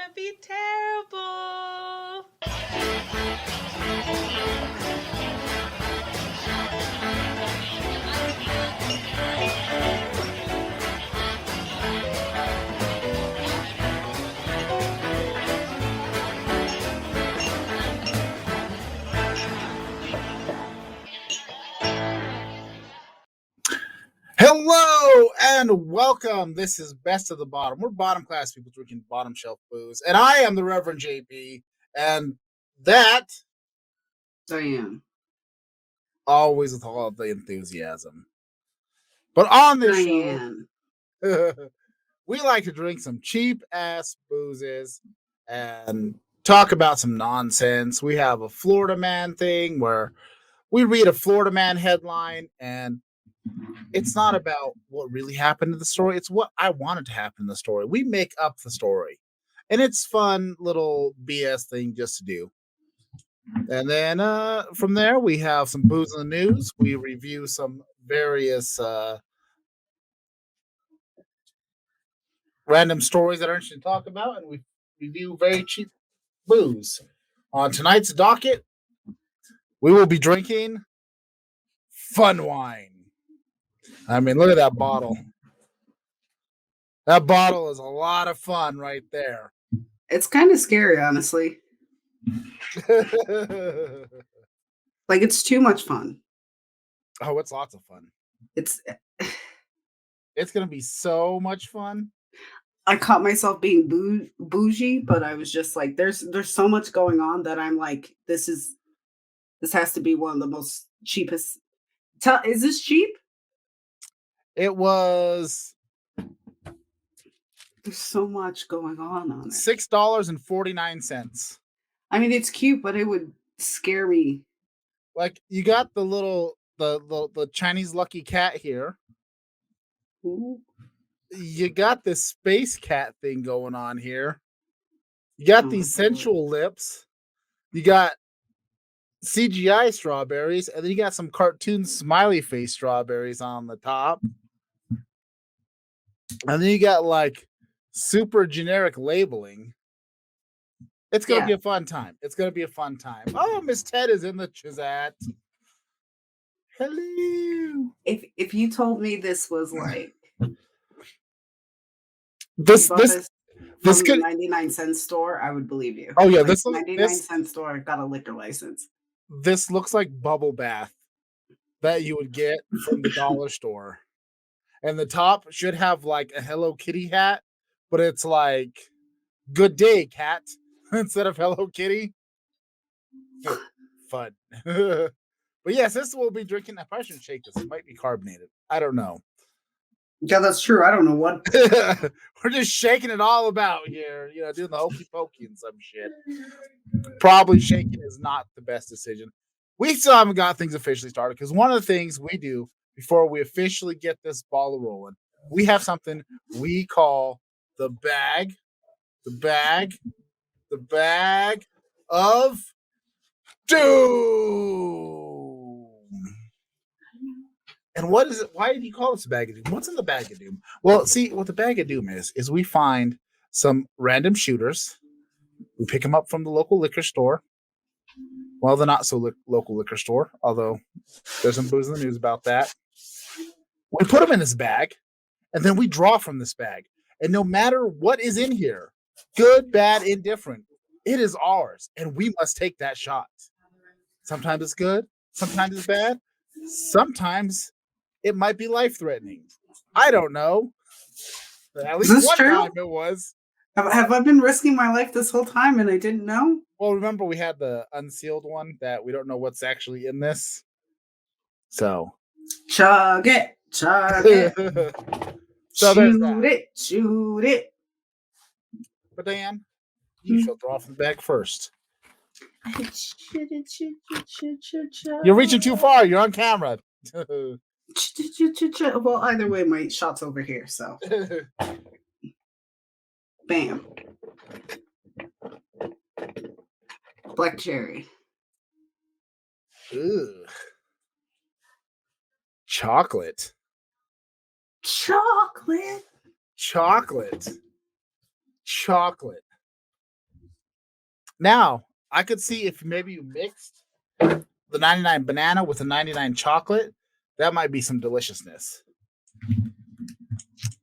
gonna be terrible. Hello and welcome. This is Best of the Bottom. We're bottom class people drinking bottom shelf booze. And I am the Reverend JP. And that Diane. always with all of the enthusiasm. But on this Diane. show, we like to drink some cheap ass boozes and talk about some nonsense. We have a Florida Man thing where we read a Florida Man headline and it's not about what really happened in the story. It's what I wanted to happen in the story. We make up the story. And it's fun little BS thing just to do. And then from there, we have some booze in the news. We review some various random stories that are interesting to talk about. And we review very cheap booze. On tonight's docket, we will be drinking fun wine. I mean, look at that bottle. That bottle is a lot of fun right there. It's kind of scary, honestly. Like, it's too much fun. Oh, it's lots of fun. It's going to be so much fun. I caught myself being bougie, but I was just like, there's so much going on that I'm like, this has to be one of the most cheapest. Is this cheap? It was. There's so much going on it. $6.49. I mean, it's cute, but it would scare me. Like, you got the little the Chinese lucky cat here. Ooh. You got this space cat thing going on here. You got these sensual lips. You got CGI strawberries, and then you got some cartoon smiley face strawberries on the top. And then you got like super generic labeling. It's going to be a fun time. It's going to be a fun time. Oh, Miss Ted is in the chat. Hello. If you told me this was like this could 99-cent store, I would believe you. Oh yeah, like this 99-cent store got a liquor license. This looks like bubble bath that you would get from the dollar store. And the top should have like a Hello Kitty hat, but it's like "Good day, cat" instead of Hello Kitty. Fun. But yes, this will be drinking. I probably shouldn't shake this. It might be carbonated. I don't know. Yeah, that's true. I don't know what. We're just shaking it all about here, doing the hokey pokey and some shit. Probably shaking is not the best decision. We still haven't got things officially started because one of the things we do before we officially get this ball rolling, we have something we call the bag of doom. And what is it? Why did you call this a bag of doom? What's in the bag of doom? Well, see, what the bag of doom is we find some random shooters. We pick them up from the local liquor store. Well, the not so local liquor store, although there's some booze in the news about that. We put them in this bag, and then we draw from this bag. And no matter what is in here, good, bad, indifferent, it is ours, and we must take that shot. Sometimes it's good, sometimes it's bad, sometimes it might be life-threatening. I don't know. At least one time it was. Have I been risking my life this whole time and I didn't know? Well, remember we had the unsealed one that we don't know what's actually in this. So. Chug it. So shoot it. But Diane, you shall draw from the bag first. You're reaching too far. You're on camera. Well, either way, my shot's over here, so. Bam. Black cherry. Ooh. Chocolate. Chocolate. Chocolate. Chocolate. Now, I could see if maybe you mixed the 99 banana with the 99 chocolate, that might be some deliciousness.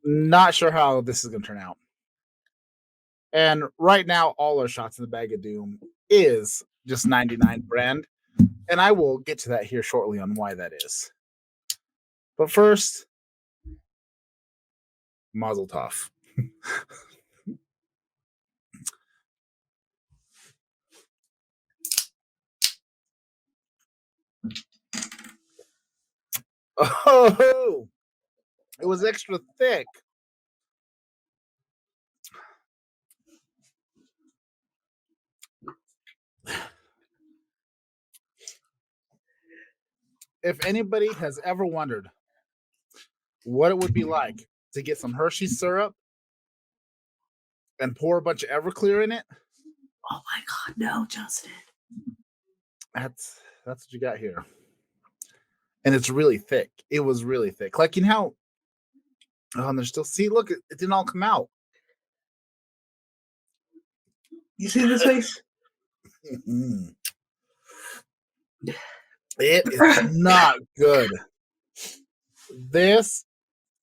Not sure how this is going to turn out. And right now, all our shots in the bag of doom is just 99 brand. And I will get to that here shortly on why that is. But first, Mazel Tov. Oh, it was extra thick. If anybody has ever wondered what it would be like to get some Hershey syrup and pour a bunch of Everclear in it, Oh my God, no, Justin. that's what you got here. And it's really thick. It was really thick. Like, you know how, and there's still, see, look, it didn't all come out. You see this face? It is not good. This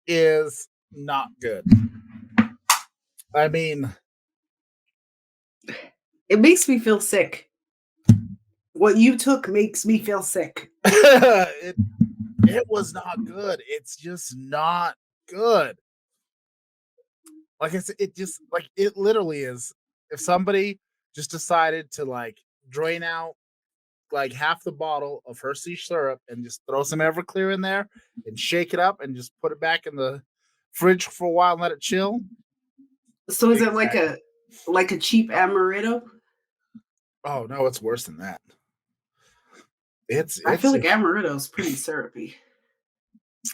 is not good. I mean, It makes me feel sick. What you took makes me feel sick. it was not good. It's just not good. Like I said, it just like it literally is. If somebody just decided to like drain out like half the bottle of Hershey syrup and just throw some Everclear in there and shake it up and just put it back in the fridge for a while and let it chill. So is it like a cheap amaretto? Oh no, it's worse than that. I feel like amaretto is pretty syrupy.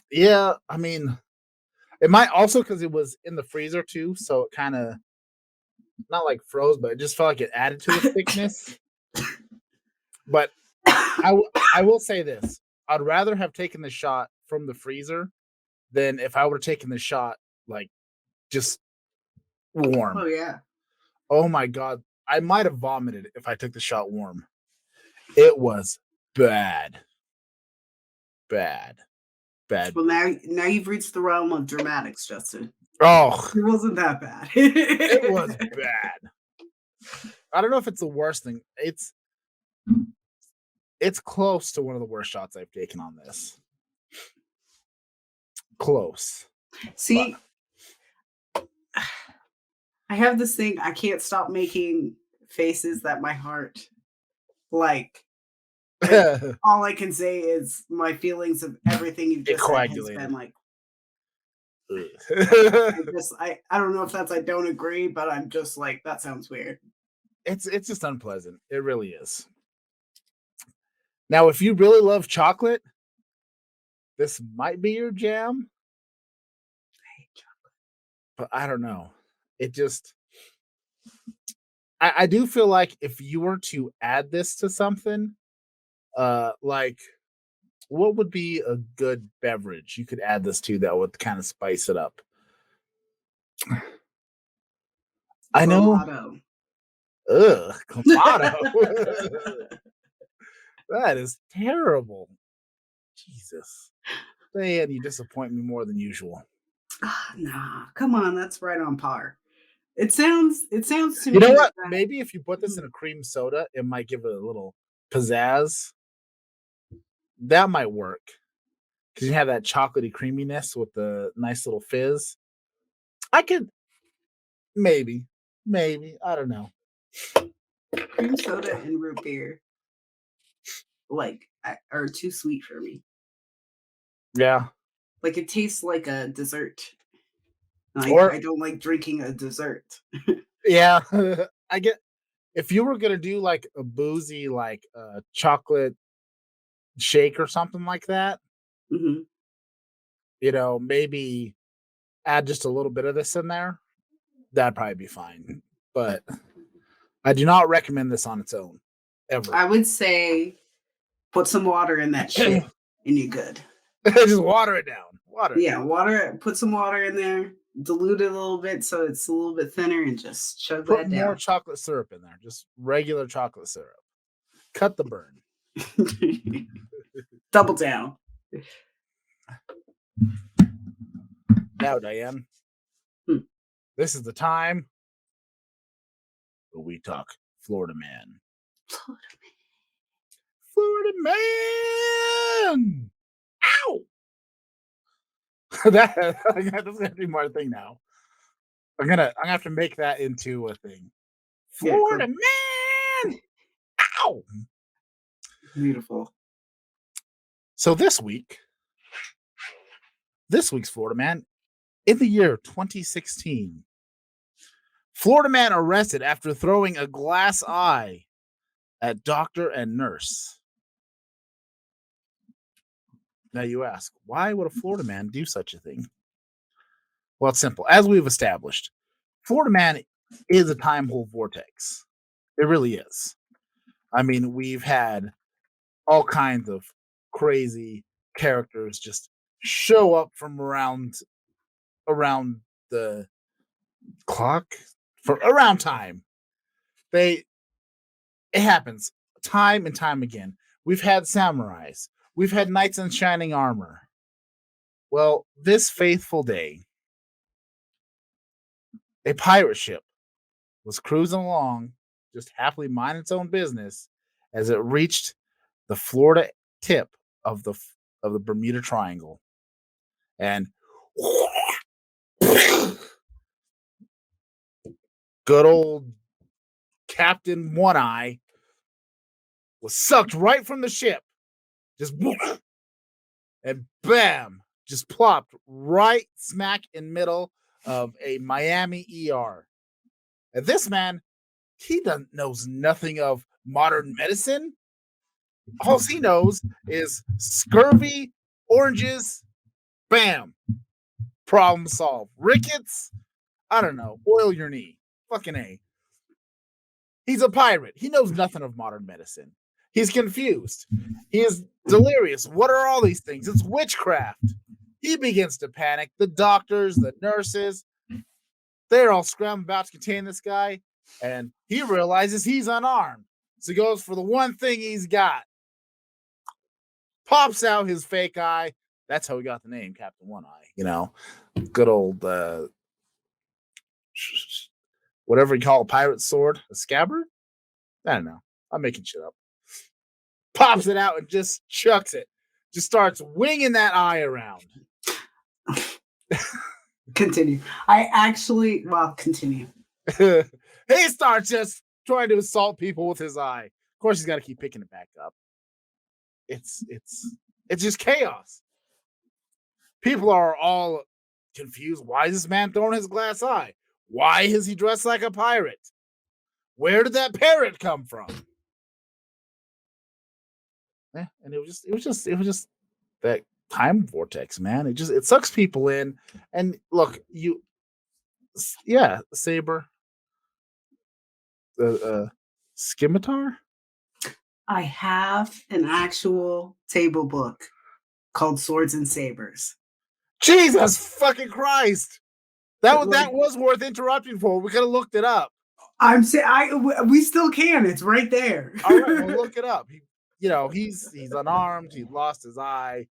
Yeah, I mean, it might also because it was in the freezer too, so it kind of not like froze, but it just felt like it added to the thickness. But I will say this: I'd rather have taken the shot from the freezer than if I would have taken the shot like just warm. Oh yeah. Oh my god, I might have vomited if I took the shot warm. It was bad. Well, now you've reached the realm of dramatics, Justin. Oh, It wasn't that bad. it was bad. I don't know if it's the worst thing. It's close to one of the worst shots I've taken on this. Close. See, I have this thing. I can't stop making faces that my heart like. All I can say is my feelings of everything you've just said has been like. I don't know if that's I don't agree, but I'm just like that sounds weird. It's just unpleasant. It really is. Now, if you really love chocolate, this might be your jam. I hate chocolate. But I don't know. It just I do feel like if you were to add this to something, like what would be a good beverage you could add this to that would kind of spice it up? I know. Clamato. Ugh, Clamato. That is terrible. Jesus. Man, you disappoint me more than usual. Nah, come on, that's right on par. It sounds to me. You know what? that- Maybe if you put this in a cream soda, it might give it a little pizzazz. That might work. Because you have that chocolatey creaminess with the nice little fizz. I could maybe, I don't know. cream soda and root beer, are too sweet for me. Yeah. Like it tastes like a dessert. Or- I don't like drinking a dessert. Yeah. I get if you were gonna do like a boozy like chocolate shake or something like that, Mhm. you know, maybe add just a little bit of this in there. That'd probably be fine. But I do not recommend this on its own. Ever. I would say put some water in that shit and you're good. Just water it down. Yeah, water. Put some water in there. dilute it a little bit so it's a little bit thinner and just chug Put that more down. chocolate syrup in there. Just regular chocolate syrup. Cut the burn. Double down. Now, Diane, Hmm. this is the time where we talk Florida man. Florida man. Ow! That's gonna be my thing now. I'm gonna have to make that into a thing. Yeah, Florida cool. man. Ow! Beautiful. So this week's Florida man, in the year 2016, Florida man arrested after throwing a glass eye at doctor and nurse. Now you ask, why would a Florida man do such a thing? Well, it's simple. As we've established, Florida man is a time hole vortex. It really is. I mean, we've had all kinds of crazy characters just show up from around the clock for around time. It happens time and time again. We've had samurais. We've had knights in shining armor. Well, this faithful day, a pirate ship was cruising along, just happily minding its own business, as it reached the Florida tip of the Bermuda Triangle, and good old Captain One Eye was sucked right from the ship, just and bam, just plopped right smack in middle of a Miami ER. And this man, he knows nothing of modern medicine. All he knows is scurvy, oranges, bam, problem solved. Rickets, I don't know, oil your knee. Fucking A. He's a pirate. He knows nothing of modern medicine. He's confused. He is delirious. What are all these things? It's witchcraft. He begins to panic. The doctors, the nurses, they're all scrambling about to contain this guy, and he realizes he's unarmed. So he goes for the one thing he's got. Pops out his fake eye. That's how he got the name, Captain One Eye. You know, good old whatever you call a pirate sword, a scabbard. I don't know. I'm making shit up. Pops it out and just chucks it. Just starts winging that eye around. Continue. Continue. He starts just trying to assault people with his eye. Of course, he's got to keep picking it back up. It's just chaos. People are all confused. Why is this man throwing his glass eye? Why is he dressed like a pirate? Where did that parrot come from? Yeah, and it was just that time vortex, man. It sucks people in. And look, Saber, Scimitar. I have an actual table book called Swords and Sabers. Jesus fucking Christ! That was worth interrupting for. We could have looked it up. I'm saying we still can. It's right there. All right, well, look it up. He's unarmed. He lost his eye.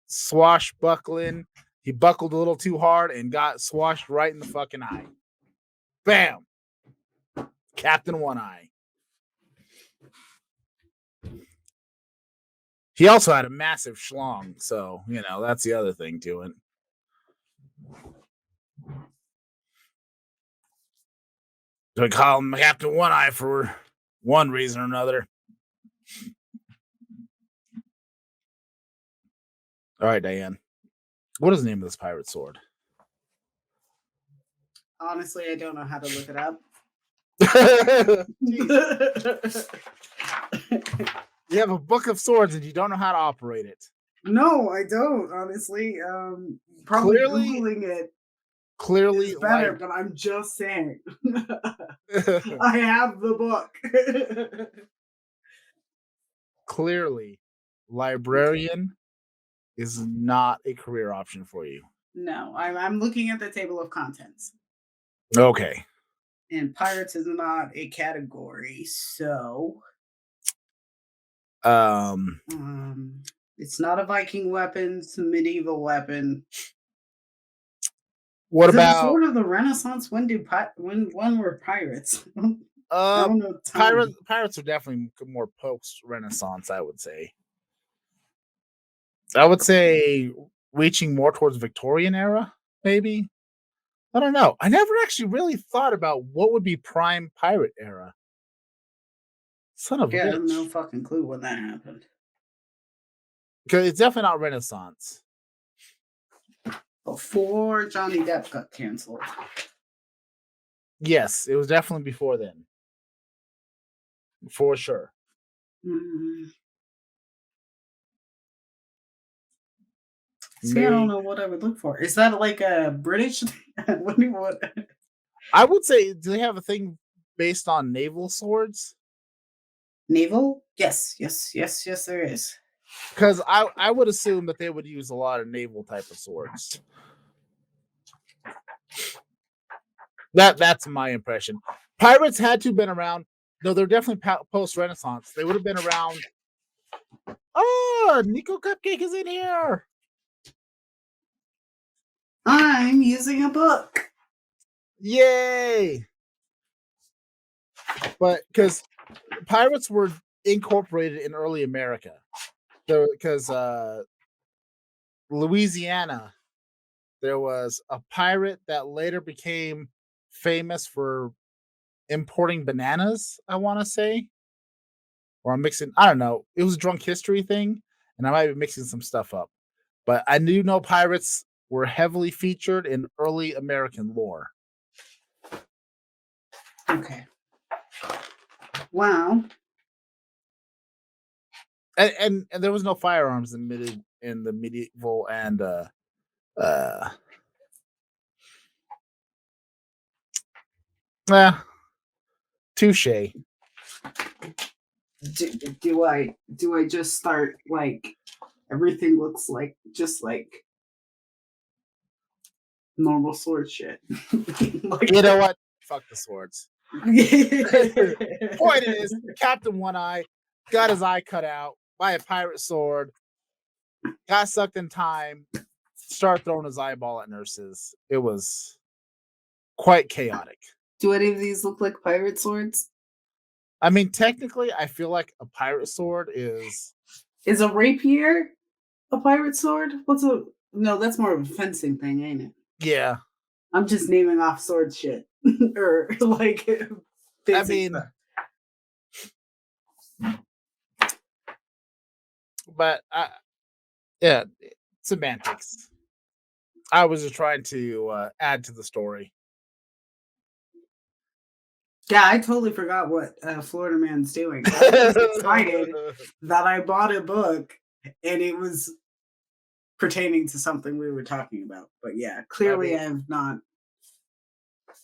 Swashbuckling. He buckled a little too hard and got swashed right in the fucking eye. Bam! Captain One Eye. He also had a massive schlong, so that's the other thing to it. So I call him Captain One Eye for one reason or another. All right, Diane. What is the name of this pirate sword? Honestly, I don't know how to look it up. You have a book of swords and you don't know how to operate it. No, I don't, honestly. Probably Googling it. Clearly is better, but I'm just saying. I have the book. Clearly, librarian is not a career option for you. No, I'm looking at the table of contents, Okay. and pirates is not a category, so Um, it's not a Viking weapon. It's a medieval weapon. what Is it the about sword of the Renaissance? When were pirates? I uh don't know time. pirates are definitely more post Renaissance, I would say. I would say reaching more towards Victorian era, maybe. I don't know. I never actually really thought about what would be prime pirate era. Son of a Yeah, I have no bitch. fucking clue when that happened. Because it's definitely not Renaissance. Before Johnny Depp got canceled. Yes, it was definitely before then. For sure. Mm. See, I don't May know what I would look for. Is that like a British? what do you want? I would say, do they have a thing based on naval swords? Naval? Yes, yes, yes, yes, there is. Because I would assume that they would use a lot of naval type of swords. That's my impression. Pirates had to have been around. No, they're definitely post Renaissance. They would have been around. Oh, Nico Cupcake is in here. I'm using a book. Yay! But because pirates were incorporated in early America, because Louisiana, there was a pirate that later became famous for importing bananas, I want to say. Or I'm mixing, I don't know. It was a drunk history thing, and I might be mixing some stuff up. But I do know pirates were heavily featured in early American lore. Okay. Wow. And there was no firearms in the medieval and uh eh, touche. Do I just start like everything looks like just like normal sword shit? like, You know what? Fuck the swords. Point is, Captain One Eye got his eye cut out by a pirate sword, got sucked in time, started throwing his eyeball at nurses. It was quite chaotic. do any of these look like pirate swords? I mean, technically, I feel like a pirate sword is. Is a rapier a pirate sword? What's a no? That's more of a fencing thing, ain't it? Yeah. I'm just naming off sword shit or like I basic mean, stuff. but yeah, semantics. I was just trying to add to the story. Yeah, I totally forgot what Florida Man's doing. I was just excited that I bought a book and it was pertaining to something we were talking about. But yeah, clearly I have not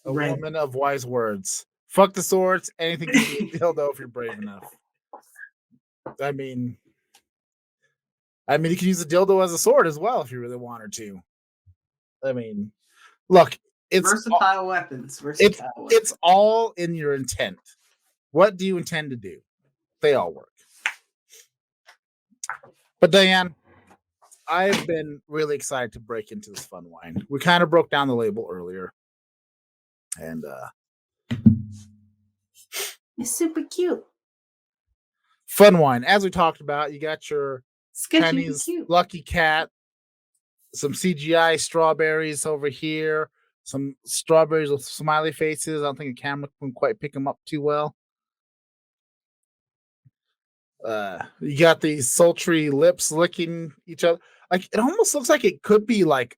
A read. woman of wise words. Fuck the swords. Anything can be a dildo if you're brave enough. I mean, you can use a dildo as a sword as well if you really wanted to. I mean, look, it's Versatile weapons. it's Versatile weapons. it's all in your intent. What do you intend to do? They all work. But Diane, I've been really excited to break into this fun wine. We kind of broke down the label earlier. And It's super cute. fun wine. As we talked about, you got your Sketchy Chinese cute. Lucky Cat, some CGI strawberries over here, some strawberries with smiley faces. I don't think a camera can quite pick them up too well. You got these sultry lips licking each other. Like it almost looks like it could be like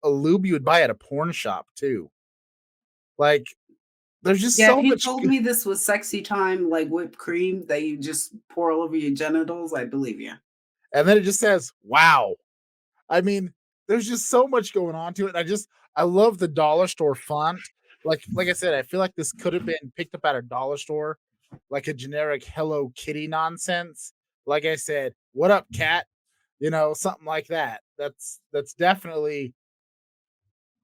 a lube you would buy at a porn shop too. Like there's just Yeah, so if you much. told me this was sexy time, like whipped cream that you just pour all over your genitals, I believe you. And then it just says, "Wow." I mean, there's just so much going on to it. I love the dollar store font. Like I said, I feel like this could have been picked up at a dollar store, like a generic Hello Kitty nonsense. Like I said, what up, cat? You know, something like that. That's definitely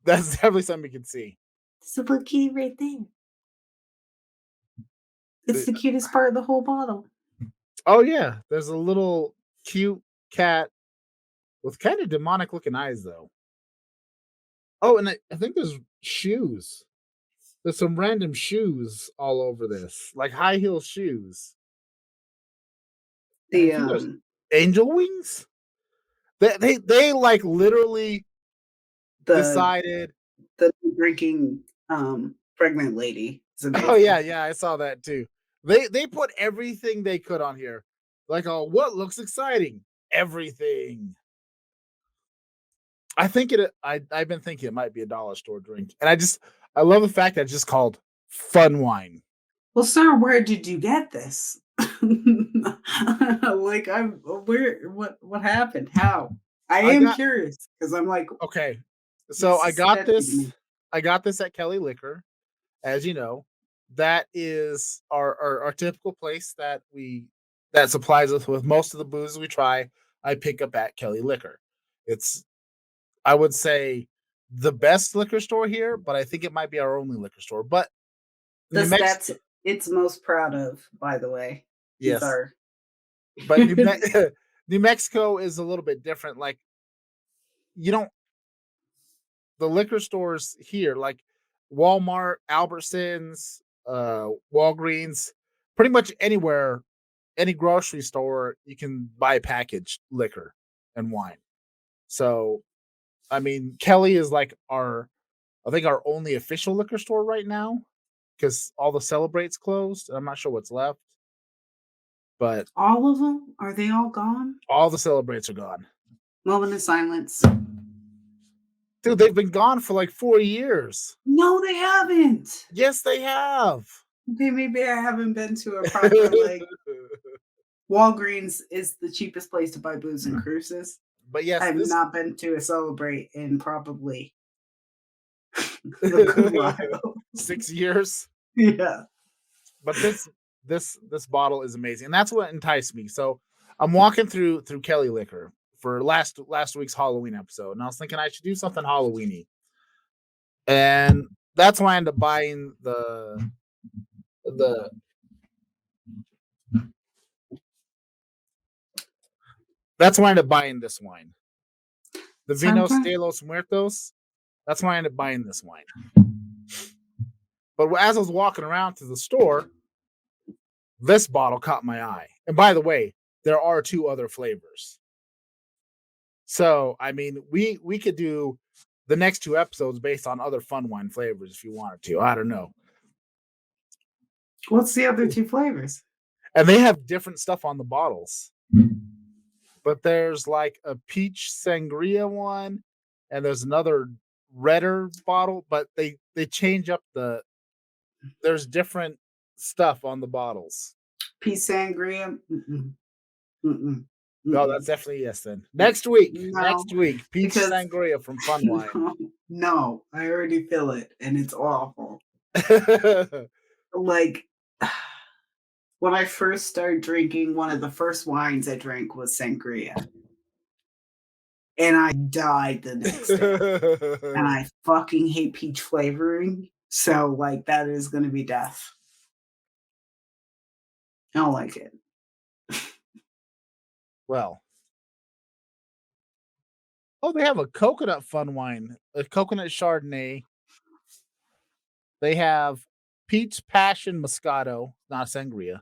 That's definitely something you can see. There's a little kitty right there. It's The- the cutest part of the whole bottle. oh yeah, there's a little cute cat with kind of demonic looking eyes though. Oh, and I think there's shoes. There's some random shoes all over this, like high heel shoes. And I The think there's angel wings. They like literally the decided. the drinking pregnant lady is Oh yeah, amazing. yeah, I saw that too. They put everything they could on here. Like, oh, what looks exciting? Everything. I've been thinking it might be a dollar store drink. And I love the fact that it's just called fun wine. Well, sir, where did you get this? Like I'm where what happened? How? I I am got curious because I'm like, okay. So this is sketchy to me. I got this at Kelly Liquor, as you know. That is our typical place that supplies us with most of the booze we try. I pick up at Kelly Liquor. It's I would say the best liquor store here, but I think it might be our only liquor store. But New That's Mexico, it's most proud of, by the way, is yes, our but New Mexico is a little bit different. Like you don't the liquor stores here, like Walmart, Albertsons, Walgreens, pretty much anywhere, any grocery store, you can buy packaged liquor and wine. So, I mean, Kelly is like I think our only official liquor store right now because all the Celebrates closed. I'm not sure what's left, but all of them? Are they all gone? all the Celebrates are gone. Moment of silence. Dude, they've been gone for like 4 years. No, they haven't. Yes, they have. Okay, maybe I haven't been to a proper like Walgreens is the cheapest place to buy booze and cruises. But yes, I've this not been to a Celebrate in probably a good while. 6 years. Yeah. But this bottle is amazing, and that's what enticed me. So I'm walking through Kelly Liquor for last week's Halloween episode, and I was thinking I should do something Halloweeny, and that's why I ended up buying the that's why I ended up buying this wine, the So I'm Vinos trying de los Muertos. That's why I ended up buying this wine. But as I was walking around to the store, this bottle caught my eye. And by the way, there are two other flavors. So, I mean, we could do the next two episodes based on other fun wine flavors if you wanted to. I don't know. what's the other two flavors? And they have different stuff on the bottles. But there's like a peach sangria one, and there's another redder bottle, but they change up there's different stuff on the bottles. Peace sangria? Mm-mm. Mm-mm. Oh, Mm-mm. that's definitely yes then. Next week. No, Next week. Peach because sangria from Fun Wine. no, I already feel it and it's awful. Like when I first started drinking, one of the first wines I drank was sangria. And I died the next day. And I fucking hate peach flavoring. So like that is gonna be death. I don't like it. well. Oh, they have a coconut fun wine, a coconut chardonnay. They have peach passion moscato, not sangria.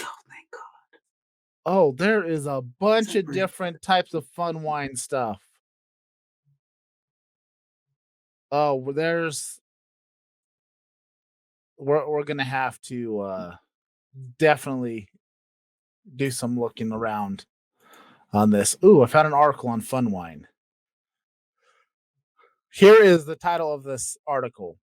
Oh my god. Oh, there is a bunch of Separate. different types of fun wine stuff. Oh, we're gonna have to definitely do some looking around on this. Ooh, I found an article on fun wine. Here is the title of this article.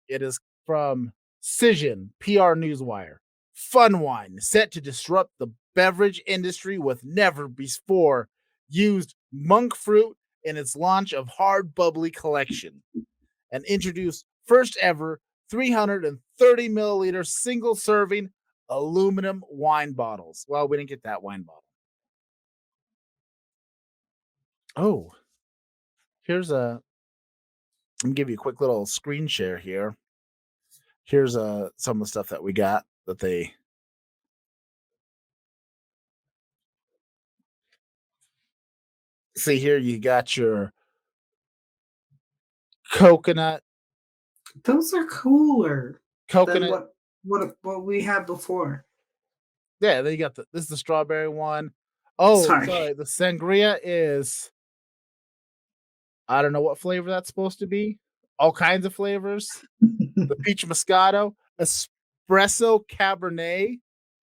It is from Cision, PR Newswire. Fun wine set to disrupt the beverage industry with never before used monk fruit in its launch of hard bubbly collection and introduced first ever 330 milliliter single serving aluminum wine bottles. Well, we didn't get that wine bottle. Oh, here's a Let me give you a quick little screen share here. Here's some of the stuff that we got that they see here. You got your coconut, Those are cooler than coconut. what we had before. Yeah, then you got this is the strawberry one. Oh, Sorry. sorry. The sangria is I don't know what flavor that's supposed to be. All kinds of flavors. The peach moscato, espresso cabernet.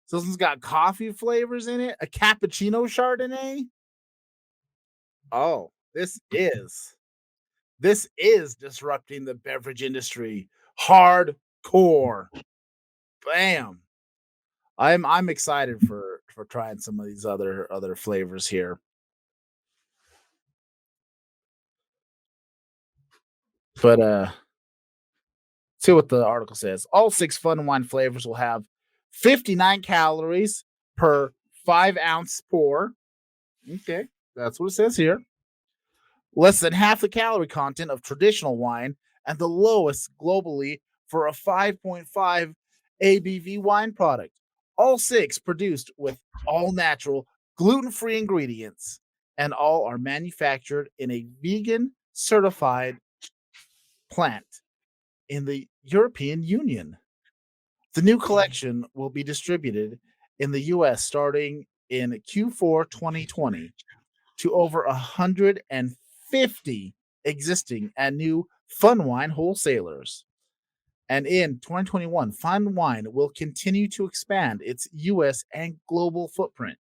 So this one's got coffee flavors in it. A cappuccino chardonnay. Oh, this is disrupting the beverage industry hardcore. Bam. I'm excited for trying some of these other flavors here. But see what the article says. All 6 fun wine flavors will have 59 calories per 5-ounce pour. Okay, that's what it says here. Less than half the calorie content of traditional wine and the lowest globally for a 5.5 ABV wine product. All 6 produced with all natural, gluten-free ingredients, and all are manufactured in a vegan certified plant in the European Union. The new collection will be distributed in the US starting in Q4 2020 to over 150 existing and new Fun Wine wholesalers. And in 2021, Fun Wine will continue to expand its US and global footprint.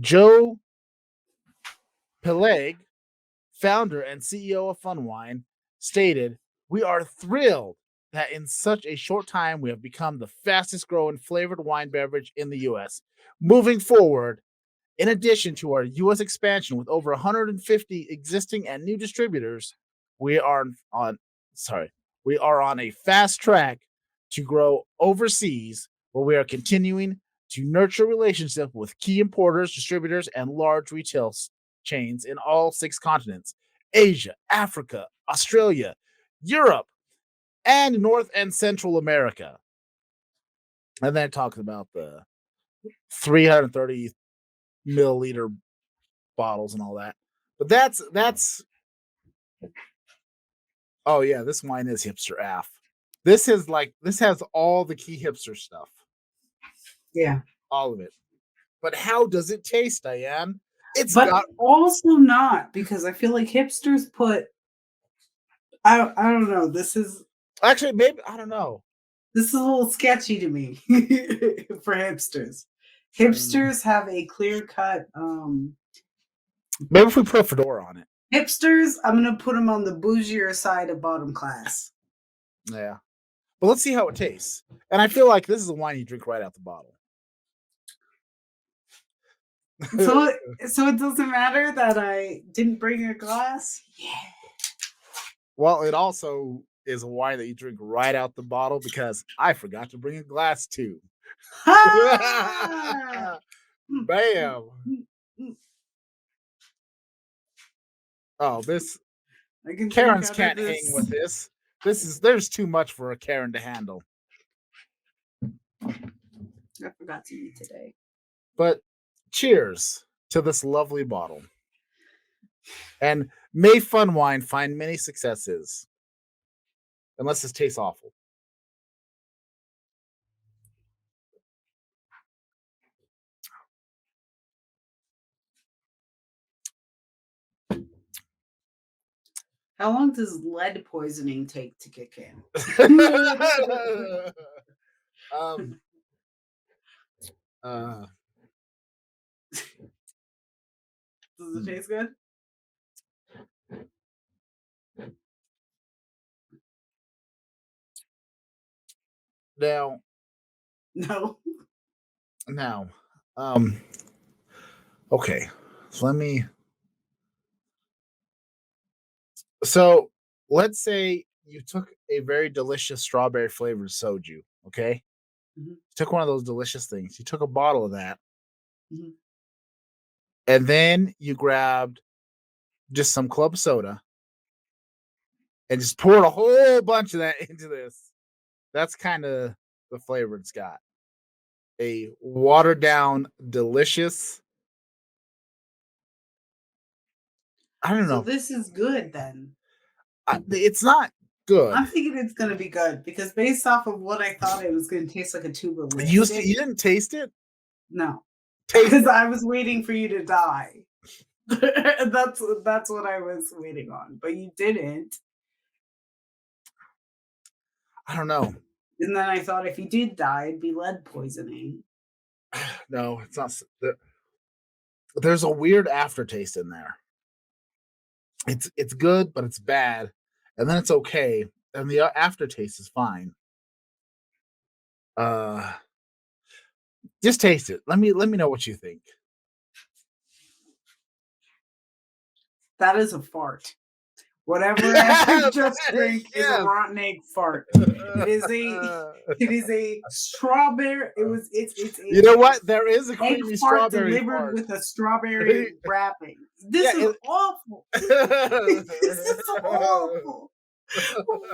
Joe Peleg, founder and CEO of Fun Wine, stated, "We are thrilled that in such a short time we have become the fastest growing flavored wine beverage in the US. Moving forward, in addition to our US expansion with over 150 existing and new distributors, we are on we are on a fast track to grow overseas where we are continuing to nurture relationships with key importers, distributors, and large retail chains in all 6 continents: Asia, Africa, Australia, Europe, and North and Central America." And then it talks about the 330 milliliter bottles and all that. But that's oh yeah, this wine is hipster af. This has all the key hipster stuff. Yeah. All of it. But how does it taste, Diane? It's But got also not, because I feel like hipsters put I don't know. actually maybe I don't know. This is a little sketchy to me for hipsters. Mm. Hipsters have a clear cut Maybe if we put a fedora on it. hipsters, I'm gonna put them on the bougier side of bottom class. Yeah. But let's see how it tastes. And I feel like this is a wine you drink right out the bottle. So it doesn't matter that I didn't bring a glass? Yeah. Well, it also is a wine that you drink right out the bottle because I forgot to bring a glass too. Ha! Bam. Oh, this I can Karens drink out can't of hang with this. this. There's too much for a Karen to handle. I forgot to eat today. But cheers to this lovely bottle. And may Fun Wine find many successes. Unless this tastes awful. How long does lead poisoning take to kick in? um uh Does it taste good? now No. now okay. So let's say you took a very delicious strawberry flavored soju, okay? Mhm. Took one of those delicious things. You took a bottle of that, Mhm. and then you grabbed just some club soda and just poured a whole bunch of that into this. That's kind of the flavor it's got. A watered down, delicious. I don't So know. this is good then. It's not good. I'm thinking it's gonna be good because based off of what I thought it was gonna taste like a tube of You lipstick. didn't taste it? No, Taste because it. I was waiting for you to die. that's what I was waiting on, but you didn't. I don't know. And then I thought if you did die, it'd be lead poisoning. No, it's not. There's a weird aftertaste in there. It's good, but it's bad, and then it's okay, and the aftertaste is fine. Just taste it. Let me know what you think. That is a fart. Whatever I just drank is Yes. a rotten egg fart. It is a strawberry. It's You know what? There is a egg creamy fart strawberry delivered fart. with a strawberry wrapping. This Yeah, is awful. This is awful.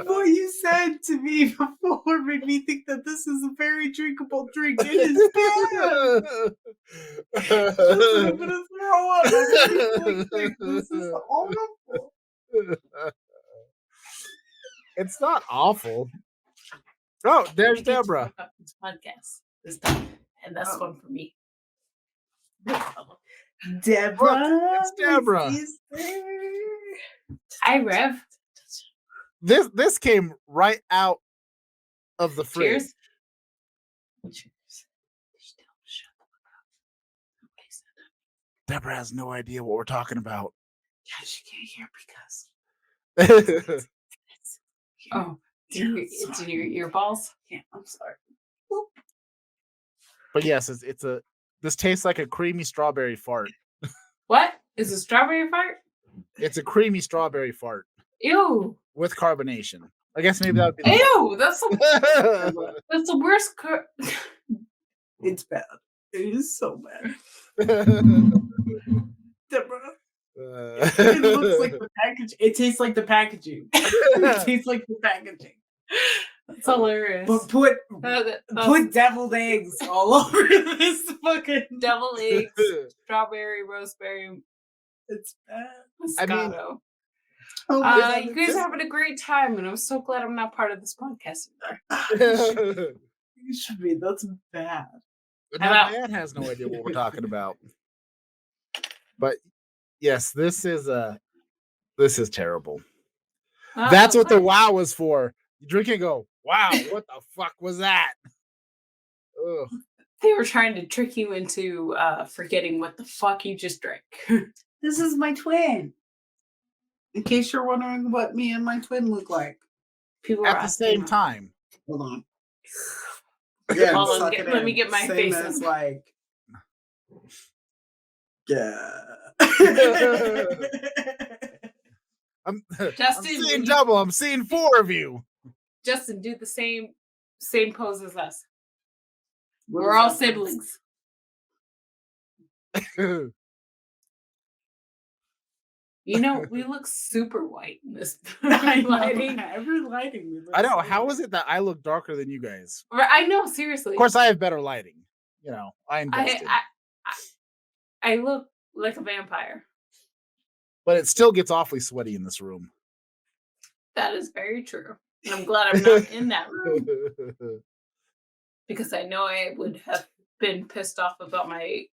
What you said to me before made me think that this is a very drinkable drink. It is bad. Listen, I'm gonna throw up. I'm really sick. This is awful. It's not awful. Oh, there's We get to Deborah. wrap up this podcast is done, and that's one for me. Deborah. Look, it's Deborah. my sister. Hi, Rev. This came right out of the fridge. Cheers. Cheers. Deborah has no idea what we're talking about. Yeah, she can't hear because. Oh, it's in your ear balls. Yeah, I'm sorry. But yes, this tastes like a creamy strawberry fart. What is a strawberry fart? It's a creamy strawberry fart Ew. with carbonation. I guess maybe that would be Ew. That's the worst. It's bad. It is so bad. Deborah. It looks like the package. It tastes like the packaging. It tastes like the packaging. That's hilarious. But put Put deviled eggs all over this fucking deviled eggs, strawberry, rosemary, It's bad. I mean, Moscato. Oh, You guys are having a great time, and I'm so glad I'm not part of this podcast anymore. You should be. That's bad. Now Diane has no idea what we're talking about. But yes, this is terrible. That's what the wow was for. You drink it and go, wow, what the fuck was that? Ugh. They were trying to trick you into forgetting what the fuck you just drank. This is my twin. In case you're wondering what me and my twin look like. People At the same time. Hold on. Yeah, hold on, let me get my Same face as in. like. Yeah. I'm Justin, seeing double. I'm seeing 4 of you. Justin, do the same pose as us. We're all siblings. You know, we look super white in this lighting. Every lighting. We look I know. so How white. is it that I look darker than you guys? I know, seriously. Of course, I have better lighting. You know, I invested. I look like a vampire. But it still gets awfully sweaty in this room. That is very true. And I'm glad I'm not in that room because I know I would have been pissed off about my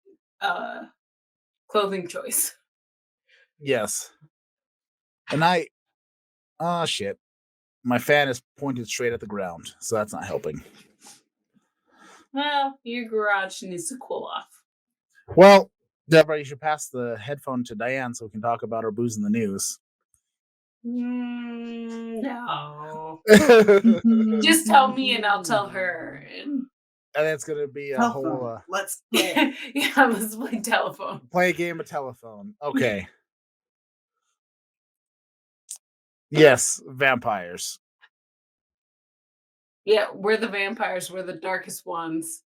clothing choice. Yes. And shit. My fan is pointed straight at the ground, so that's not helping. Well, your garage needs to cool off. Well, Deborah, you should pass the headphone to Diane so we can talk about our booze in the news. No. Just tell me and I'll tell her. And it's going to be a Telephone. whole... Let's play. Yeah, let's play telephone. Play a game of telephone. Okay. Yes, vampires. Yeah, we're the vampires. We're the darkest ones.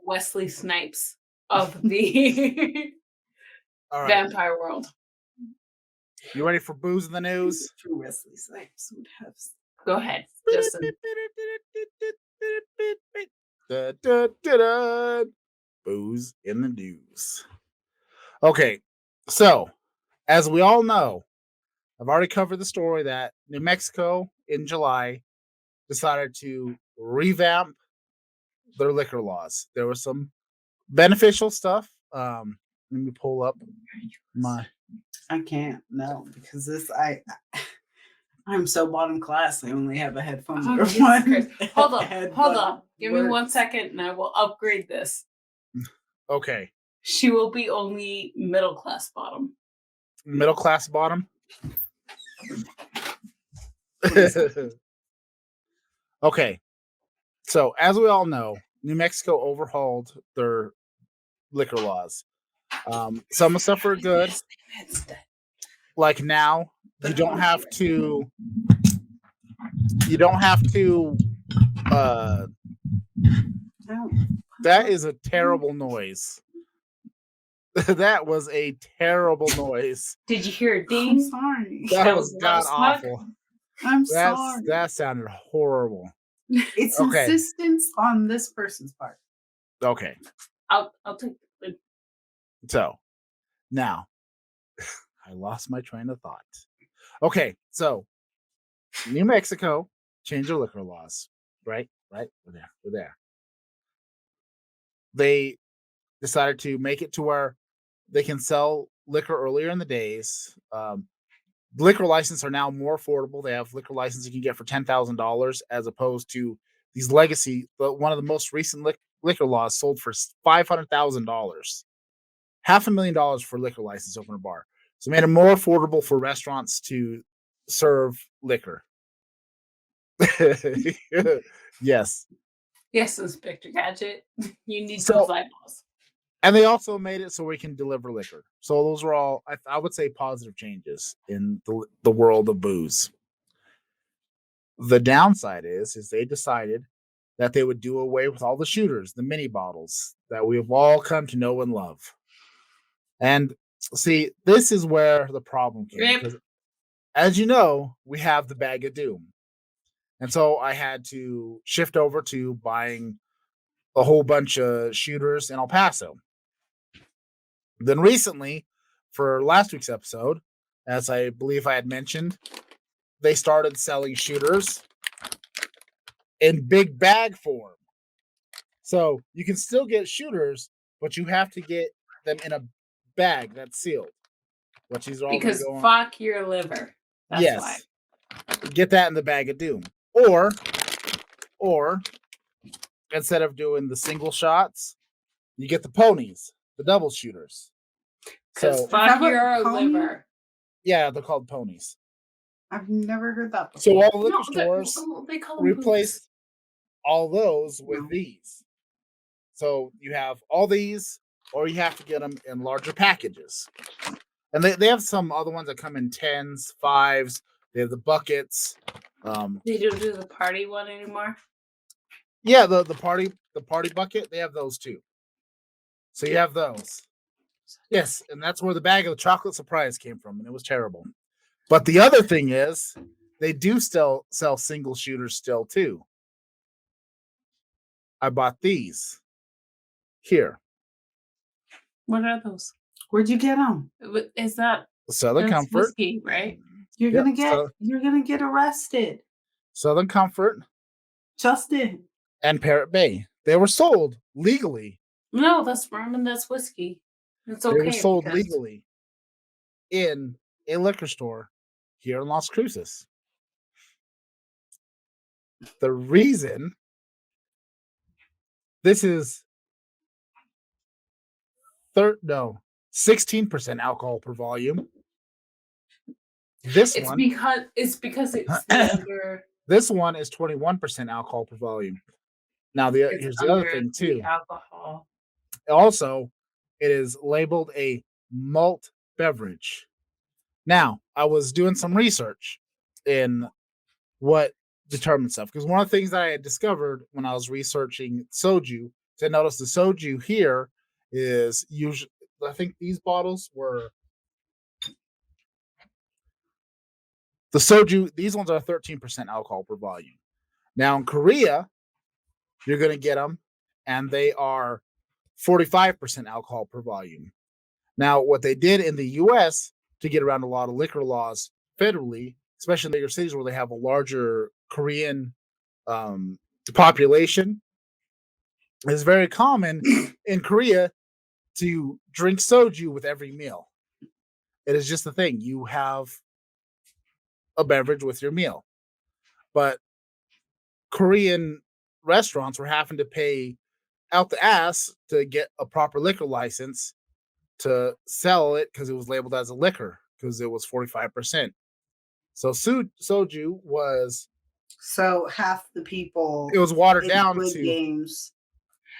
Wesley Snipes of the All right. vampire world. You ready for booze in the news? True Wesley Snipes would have. Go ahead, Justin. Booze in the news. Okay, so as we all know, I've already covered the story that New Mexico in July decided to revamp their liquor laws. There was some beneficial stuff. Let me pull up my. I can't because I'm so bottom class. I only have a headphone. Oh, or Jesus one Christ. Hold on, headphone hold on. Give me 1 works. second, and I will upgrade this. Okay, She will be only middle class bottom. middle class bottom. Okay, so as we all know, New Mexico overhauled their liquor laws. Some of the stuff are good. Like now, you don't have to. You don't have to. That is a terrible noise. That was a terrible noise. Did you hear a I'm ding? sorry. That That was was god not a slug? awful. I'm sorry. That sounded horrible. It's Okay. insistence on this person's part. Okay, I'll take the so now I lost my train of thought. Okay, so New Mexico changed their liquor laws. Right, we're there. They decided to make it to where they can sell liquor earlier in the days. Liquor licenses are now more affordable. They have liquor licenses you can get for $10,000 as opposed to these legacy. One of the most recent liquor laws sold for $500,000, $500,000 for liquor license to open a bar. So it made it more affordable for restaurants to serve liquor. Yes. Yes, Inspector Gadget. You need So- those eyeballs. And they also made it so we can deliver liquor. So those were all, I would say, positive changes in the world of booze. The downside is they decided that they would do away with all the shooters, the mini bottles that we have all come to know and love. And see, this is where the problem came. Rip. Because, as you know, we have the bag of doom. And so I had to shift over to buying a whole bunch of shooters in El Paso. Then recently, for last week's episode, as I believe I had mentioned, they started selling shooters in big bag form. So you can still get shooters, but you have to get them in a bag that's sealed. Which these are all Because going fuck your liver. That's yes. why. Get that in the bag of doom. Or instead of doing the single shots, you get the ponies, the double shooters. Because So fuck what your pony? liver. yeah, they're called ponies. I've never heard that before. So all the liquor No, stores they call them replace all those with No. these. So you have all these, or you have to get them in larger packages. And they have some other ones that come in 10s, 5s. They have the buckets. They don't do the party one anymore. Yeah, the party bucket. They have those too. So you have those. Yes, and that's where the bag of the chocolate surprise came from, and it was terrible. But the other thing is, they do still sell single shooters still too. I bought these here. What are those? Where'd you get them? Is that Southern that's Comfort. whiskey, right? You're Yep, gonna get arrested, Southern Comfort Justin. and Parrot Bay. They were sold legally. No, that's rum and that's whiskey. It's They okay. were sold because- legally in a liquor store here in Las Cruces. The reason this is 16% alcohol per volume. This It's one, because it's the under. this one is 21% alcohol per volume. Now It's here's the other under thing the too. alcohol. Also, it is labeled a malt beverage. Now, I was doing some research in what determines stuff because one of the things that I had discovered when I was researching soju, to notice the soju here is usually, I think these bottles were The soju, these ones are 13% alcohol per volume. Now in Korea, you're going to get them, and they are 45% alcohol per volume. Now, what they did in the U.S. to get around a lot of liquor laws federally, especially in bigger cities where they have a larger Korean population, is very common in Korea to drink soju with every meal. It is just the thing. You have a beverage with your meal. But Korean restaurants were having to pay out the ass to get a proper liquor license to sell it because it was labeled as a liquor because it was 45%. So soju was So half the people it was watered in down Squid to Games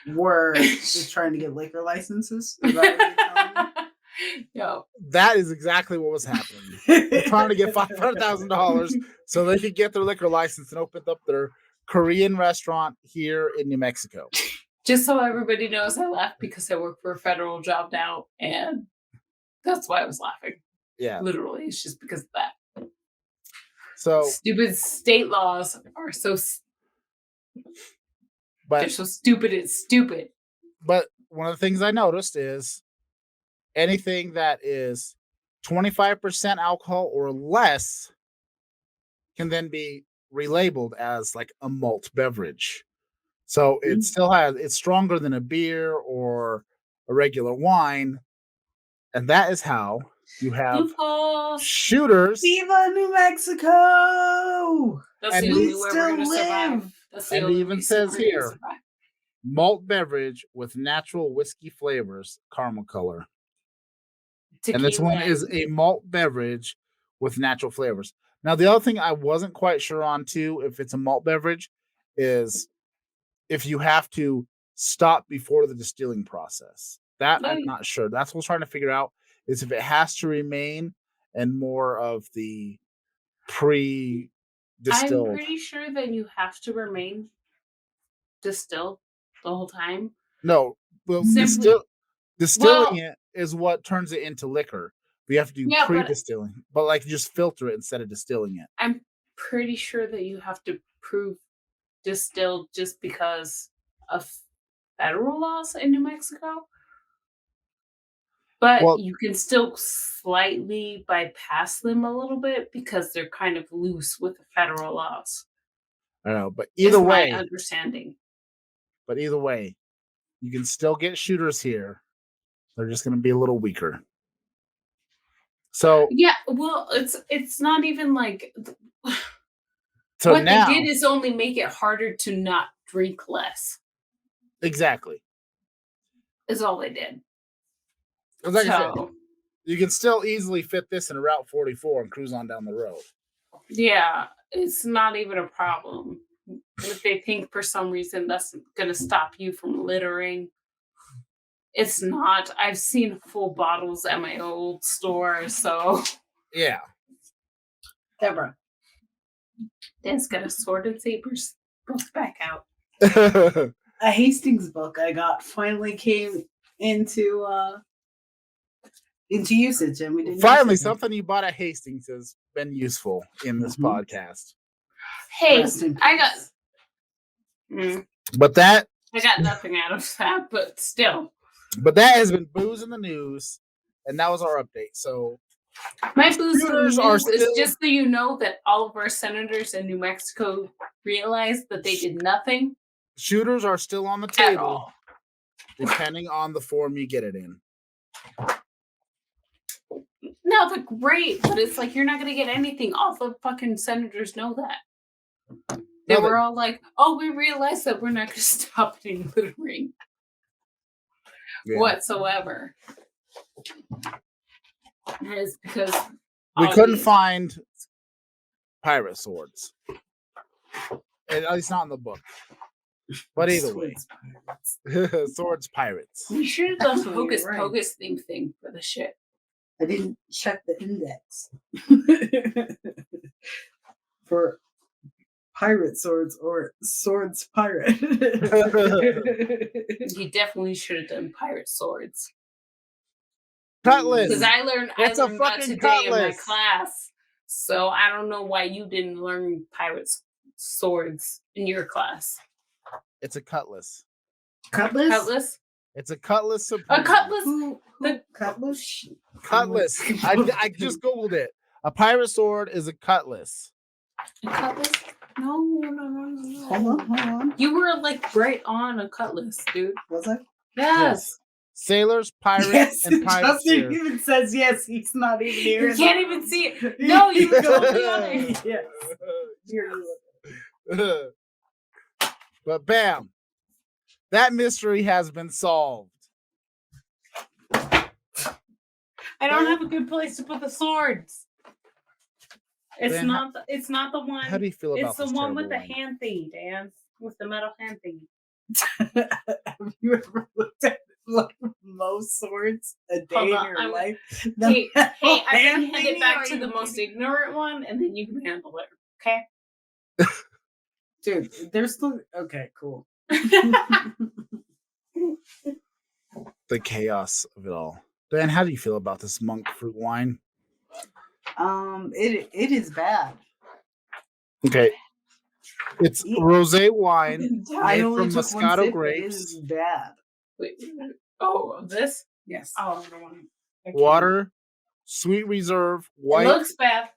were just trying to get liquor licenses. Is that what you're telling me? Yo. that is exactly what was happening. They're trying to get $500,000 so they could get their liquor license and open up their Korean restaurant here in New Mexico. Just so everybody knows, I laughed because I work for a federal job now, and that's why I was laughing. Yeah. Literally, it's just because of that. So Stupid state laws are so they're so stupid. It's stupid. But one of the things I noticed is anything that is 25% alcohol or less can then be relabeled as like a malt beverage. So it still it's stronger than a beer or a regular wine. And that is how you have shooters. Viva New Mexico! That's And the it only is- way still we're going to survive. live. That's the And it only even reason says we're gonna here, survive. malt beverage with natural whiskey flavors, caramel color. And this one is a malt beverage with natural flavors. Now, the other thing I wasn't quite sure on too, if it's a malt beverage, is if you have to stop before the distilling process. That I'm not sure. That's what I was trying to figure out, is if it has to remain and more of the pre-distilled. I'm pretty sure that you have to remain distilled the whole time. No, well, distilling it is what turns it into liquor. We have to do pre-distilling, but like just filter it instead of distilling it. I'm pretty sure that you have to prove distilled just because of federal laws in New Mexico. But you can still slightly bypass them a little bit because they're kind of loose with the federal laws. I don't know, but either way, my understanding. But either way, you can still get shooters here. They're just going to be a little weaker. So yeah, well, it's not even like so what now, they did is only make it harder to not drink less. Exactly. Is all they did. Like I said, you can still easily fit this in a Route 44 and cruise on down the road. Yeah, it's not even a problem. If they think for some reason that's going to stop you from littering, it's not. I've seen full bottles at my old store, so yeah. Deborah, Dan's got a sword and sabers both back out. A Hastings book I got finally came into usage, and we didn't. Finally, something you bought at Hastings has been useful in this podcast. Hey, I got. But that I got nothing out of that, but still. But that has been booze in the news, and that was our update. So my booze in the news is just so you know that all of our senators in New Mexico realized that they did nothing. Shooters are still on the table, depending on the form you get it in. No, they're great, but it's like you're not going to get anything. All the fucking senators know that. They were all like, "Oh, we realized that we're not going to stop any littering whatsoever." And it's because we couldn't find pirate swords, at least not in the book. But either way, swords pirates. We should have done Hocus Pocus theme thing for the shit. I didn't check the index for pirate swords or swords pirate. He definitely should have done pirate swords. Cutlass. Because I learned that today in my class. So I don't know why you didn't learn pirates' swords in your class. It's a cutlass. Cutlass? Cutlass? It's a cutlass supreme. A cutlass? Who The cutlass? Cutlass. I just googled it. A pirate sword is a cutlass. A cutlass? No. Hold on. You were like right on a cutlass, dude. Was I? Yes. Sailors, pirates, Yes, and Justin privateers. even says yes. He's not even here. You can't even see it. No, you were totally on it. Yes. Here you But bam, that mystery has been solved. I don't have a good place to put the swords. It's Dan, not. It's not the one. How do you feel about It's the this one with the terrible wine? hand thingy, Dan. With the metal hand thingy. Have you ever looked at like most swords a day Hold in on, your I'm- life? Hey, I'm gonna hand hand it thingy, back or to the you most kidding? ignorant one, and then you can handle it. Okay. Dude, there's still okay, cool. The chaos of it all. Dan, how do you feel about this monk fruit wine? It is bad. Okay. It's Yeah. rosé wine I made only from took one Moscato sip, but it grapes, is bad. Wait. Oh, this? Yes. Oh, I don't want it. water, sweet reserve, It white looks bad.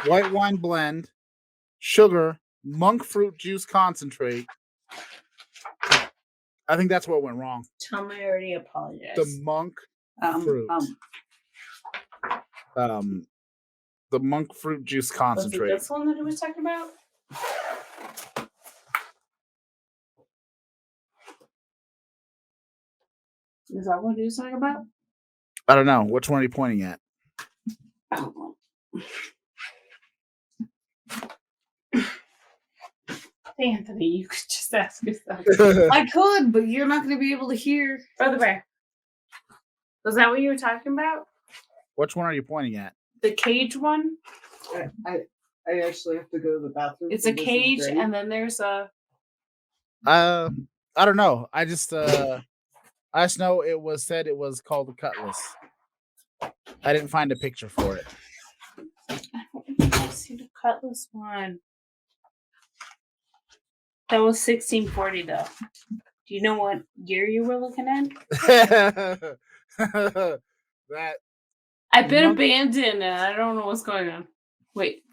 white wine blend, sugar, monk fruit juice concentrate. I think that's what went wrong. Tell me I already apologized. The monk fruit. The monk fruit juice Was it concentrate. this one that he was talking about? Is that what he was talking about? I don't know. Which one are you pointing at? I don't know. Anthony, you could just ask yourself. I could, but you're not going to be able to hear. Brother Bear. Was that what you were talking about? Which one are you pointing at? The cage one? I actually have to go to the bathroom. It's so a this is cage, great. and then there's a. I don't know. I just know it was said it was called a cutlass. I didn't find a picture for it. I don't think I've seen the cutlass one. That was 1640, though. Do you know what year you were looking at? That I've been Monk- abandoned, and I don't know what's going on. Wait.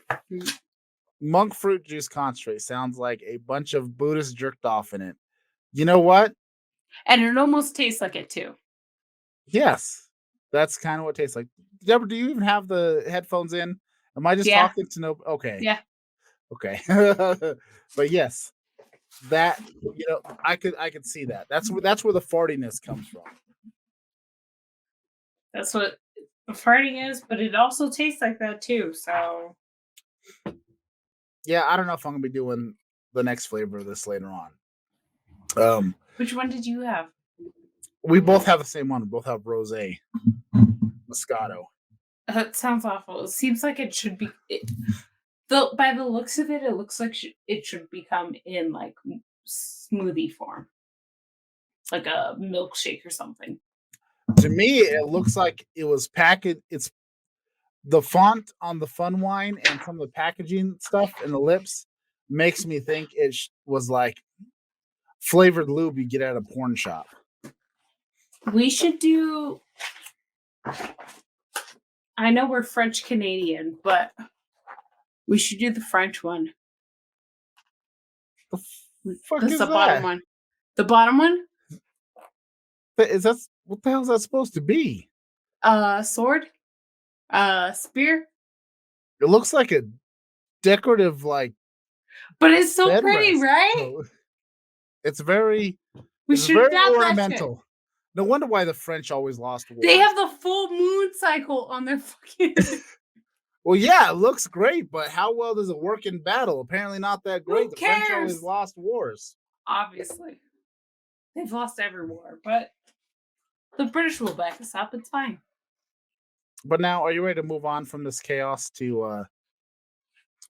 monk fruit juice concentrate sounds like a bunch of Buddhists jerked off in it. You know what? And it almost tastes like it, too. Yes, that's kind of what it tastes like. Deborah, do you even have the headphones in? Am I just Yeah. talking to no? Okay. Yeah. Okay. But yes, that I could see that. That's where the fartiness comes from. That's what the farting is, but it also tastes like that, too. So, Yeah, I don't know if I'm gonna be doing the next flavor of this later on. which one did you have? We both have the same one. We both have rosé Moscato. That sounds awful. It seems like it should be. By the looks of it, it looks like it should become in like smoothie form, like a milkshake or something. To me, it looks like it was packaged. It's the font on the fun wine and some of the packaging stuff and the lips makes me think it was like flavored lube you get at a porn shop. We should do. I know we're French Canadian, but we should do the French one. Fuck That's is the bottom that? one. The bottom one? Is that what the hell is that supposed to be? Sword? Spear? It looks like a decorative, like But it's so bed pretty, rest. right? So it's very, We it's should very adapt that shit. ornamental. No wonder why the French always lost wars. They have the full moon cycle on their fucking. Well, yeah, it looks great, but how well does it work in battle? Apparently not that great. Who The French cares? always lost wars. Obviously. They've lost every war, but the British will back us up. It's fine. But now, are you ready to move on from this chaos to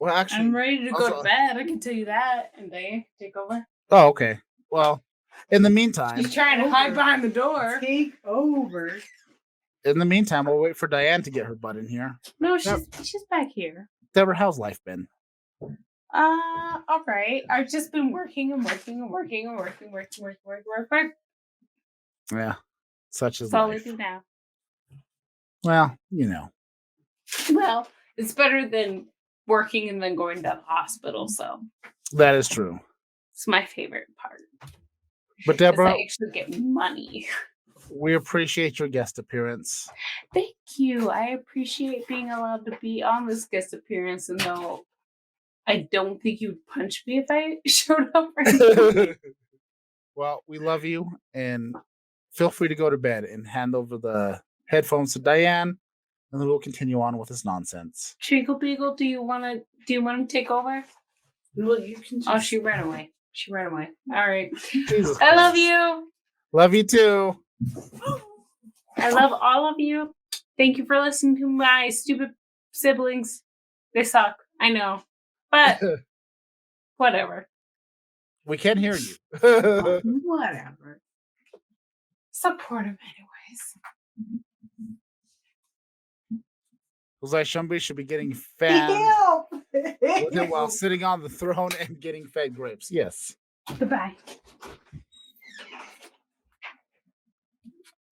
well, actually, I'm ready to go also- to bed. I can tell you that. And they take over. oh, okay. Well, in the meantime, He's trying to hide behind the door. Take over. in the meantime, we'll wait for Diane to get her butt in here. No, she's back here. Deborah, how's life been? All right. I've just been working. Yeah, such is That's all I life. do now. Well, you know. Well, it's better than working and then going to the hospital. So That is true. it's my favorite part. But 'Cause Deborah, I actually get money. we appreciate your guest appearance. Thank you. I appreciate being allowed to be on this guest appearance, and though I don't think you'd punch me if I showed up right now. Well, we love you, and feel free to go to bed and hand over the headphones to Diane, and then we'll continue on with this nonsense. Treacle Beagle, do you want to take over? Well, you can just... Oh, she ran away. All right. Jesus I love Christ. you. Love you too. I love all of you. Thank you for listening to my stupid siblings. They suck. I know. But whatever. We can hear you. Whatever. Support them anyways. Jose Shumbi should be getting fed Help! with it while sitting on the throne and getting fed grapes. Yes. Goodbye.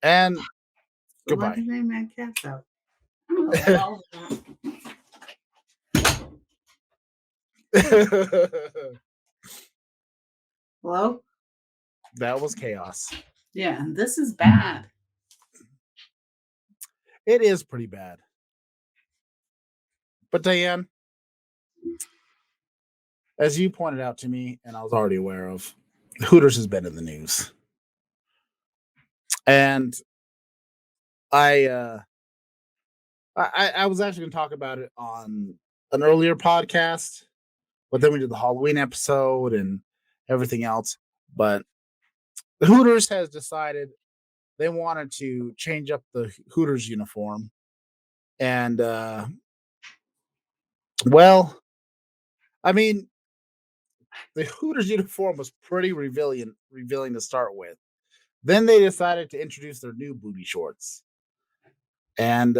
And Why goodbye. did they make cats out? Hello? That was chaos. Yeah, this is bad. It is pretty bad. But Diane, as you pointed out to me, and I was already aware of, Hooters has been in the news. And I was actually going to talk about it on an earlier podcast, but then we did the Halloween episode and everything else. But Hooters has decided they wanted to change up the Hooters uniform. And, well, I mean, the Hooters uniform was pretty revealing to start with. Then they decided to introduce their new booty shorts. And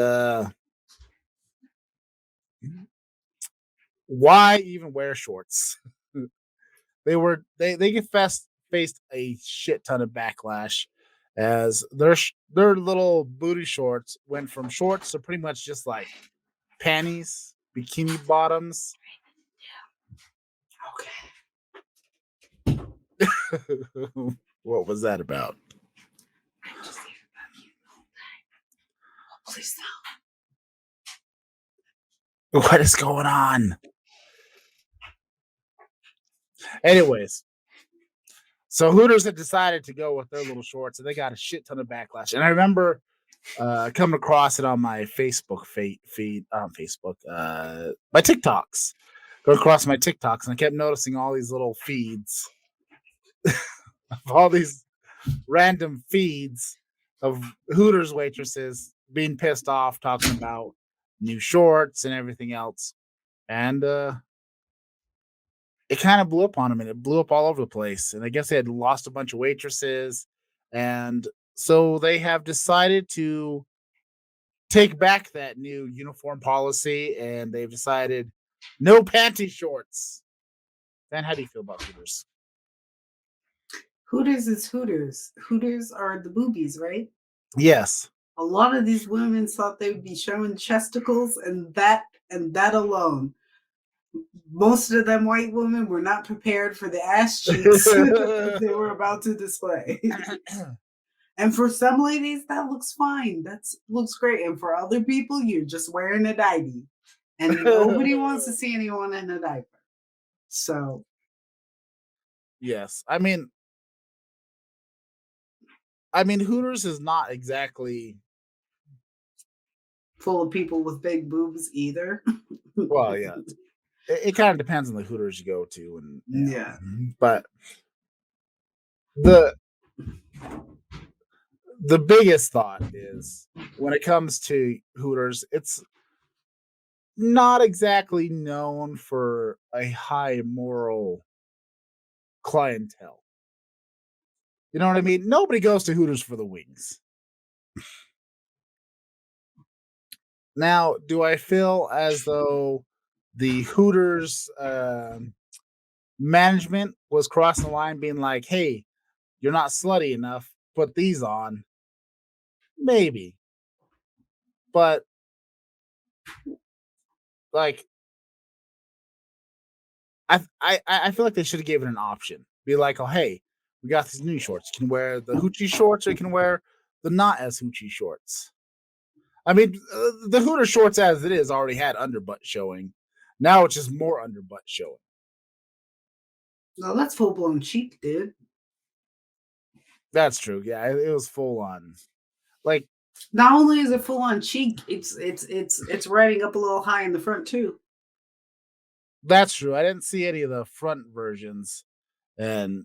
why even wear shorts? They faced a shit ton of backlash as their little booty shorts went from shorts to pretty much just like panties, bikini bottoms. Okay. What was that about? I'm just here about you the whole time. Oh, please stop. What is going on? Anyways, so Hooters had decided to go with their little shorts, and they got a shit ton of backlash. And I remember coming across it on my Facebook feed, my TikToks. Going across my TikToks, and I kept noticing all these little feeds of all these random feeds of Hooters waitresses being pissed off, talking about new shorts and everything else. And it kind of blew up on them, and it blew up all over the place. And I guess they had lost a bunch of waitresses. And so they have decided to take back that new uniform policy, and they've decided no panty shorts. Dan, how do you feel about Hooters? Hooters is Hooters. Hooters are the boobies, right? Yes. A lot of these women thought they would be showing chesticles, and that alone. Most of them white women were not prepared for the ass cheeks that they were about to display. And for some ladies, that looks fine. That looks great. And for other people, you're just wearing a diaper. And nobody wants to see anyone in a diaper. So. Yes. I mean, Hooters is not exactly full of people with big boobs either. Well, yeah. It kind of depends on the Hooters you go to. And yeah. But the biggest thought is when it comes to Hooters, it's not exactly known for a high moral clientele. You know what I mean? Nobody goes to Hooters for the wings. Now, do I feel as though the Hooters management was crossing the line, being like, "Hey, you're not slutty enough. Put these on." Maybe, but like, I feel like they should have given an option. Be like, "Oh, hey, we got these new shorts. You can wear the hoochie shorts, or you can wear the not as hoochie shorts." I mean, the Hooter shorts as it is already had underbutt showing. Now it's just more underbutt showing. No, that's full blown cheek, dude. That's true. Yeah, it was full on. Like, Not only is it full on cheek, it's riding up a little high in the front too. that's true. I didn't see any of the front versions, and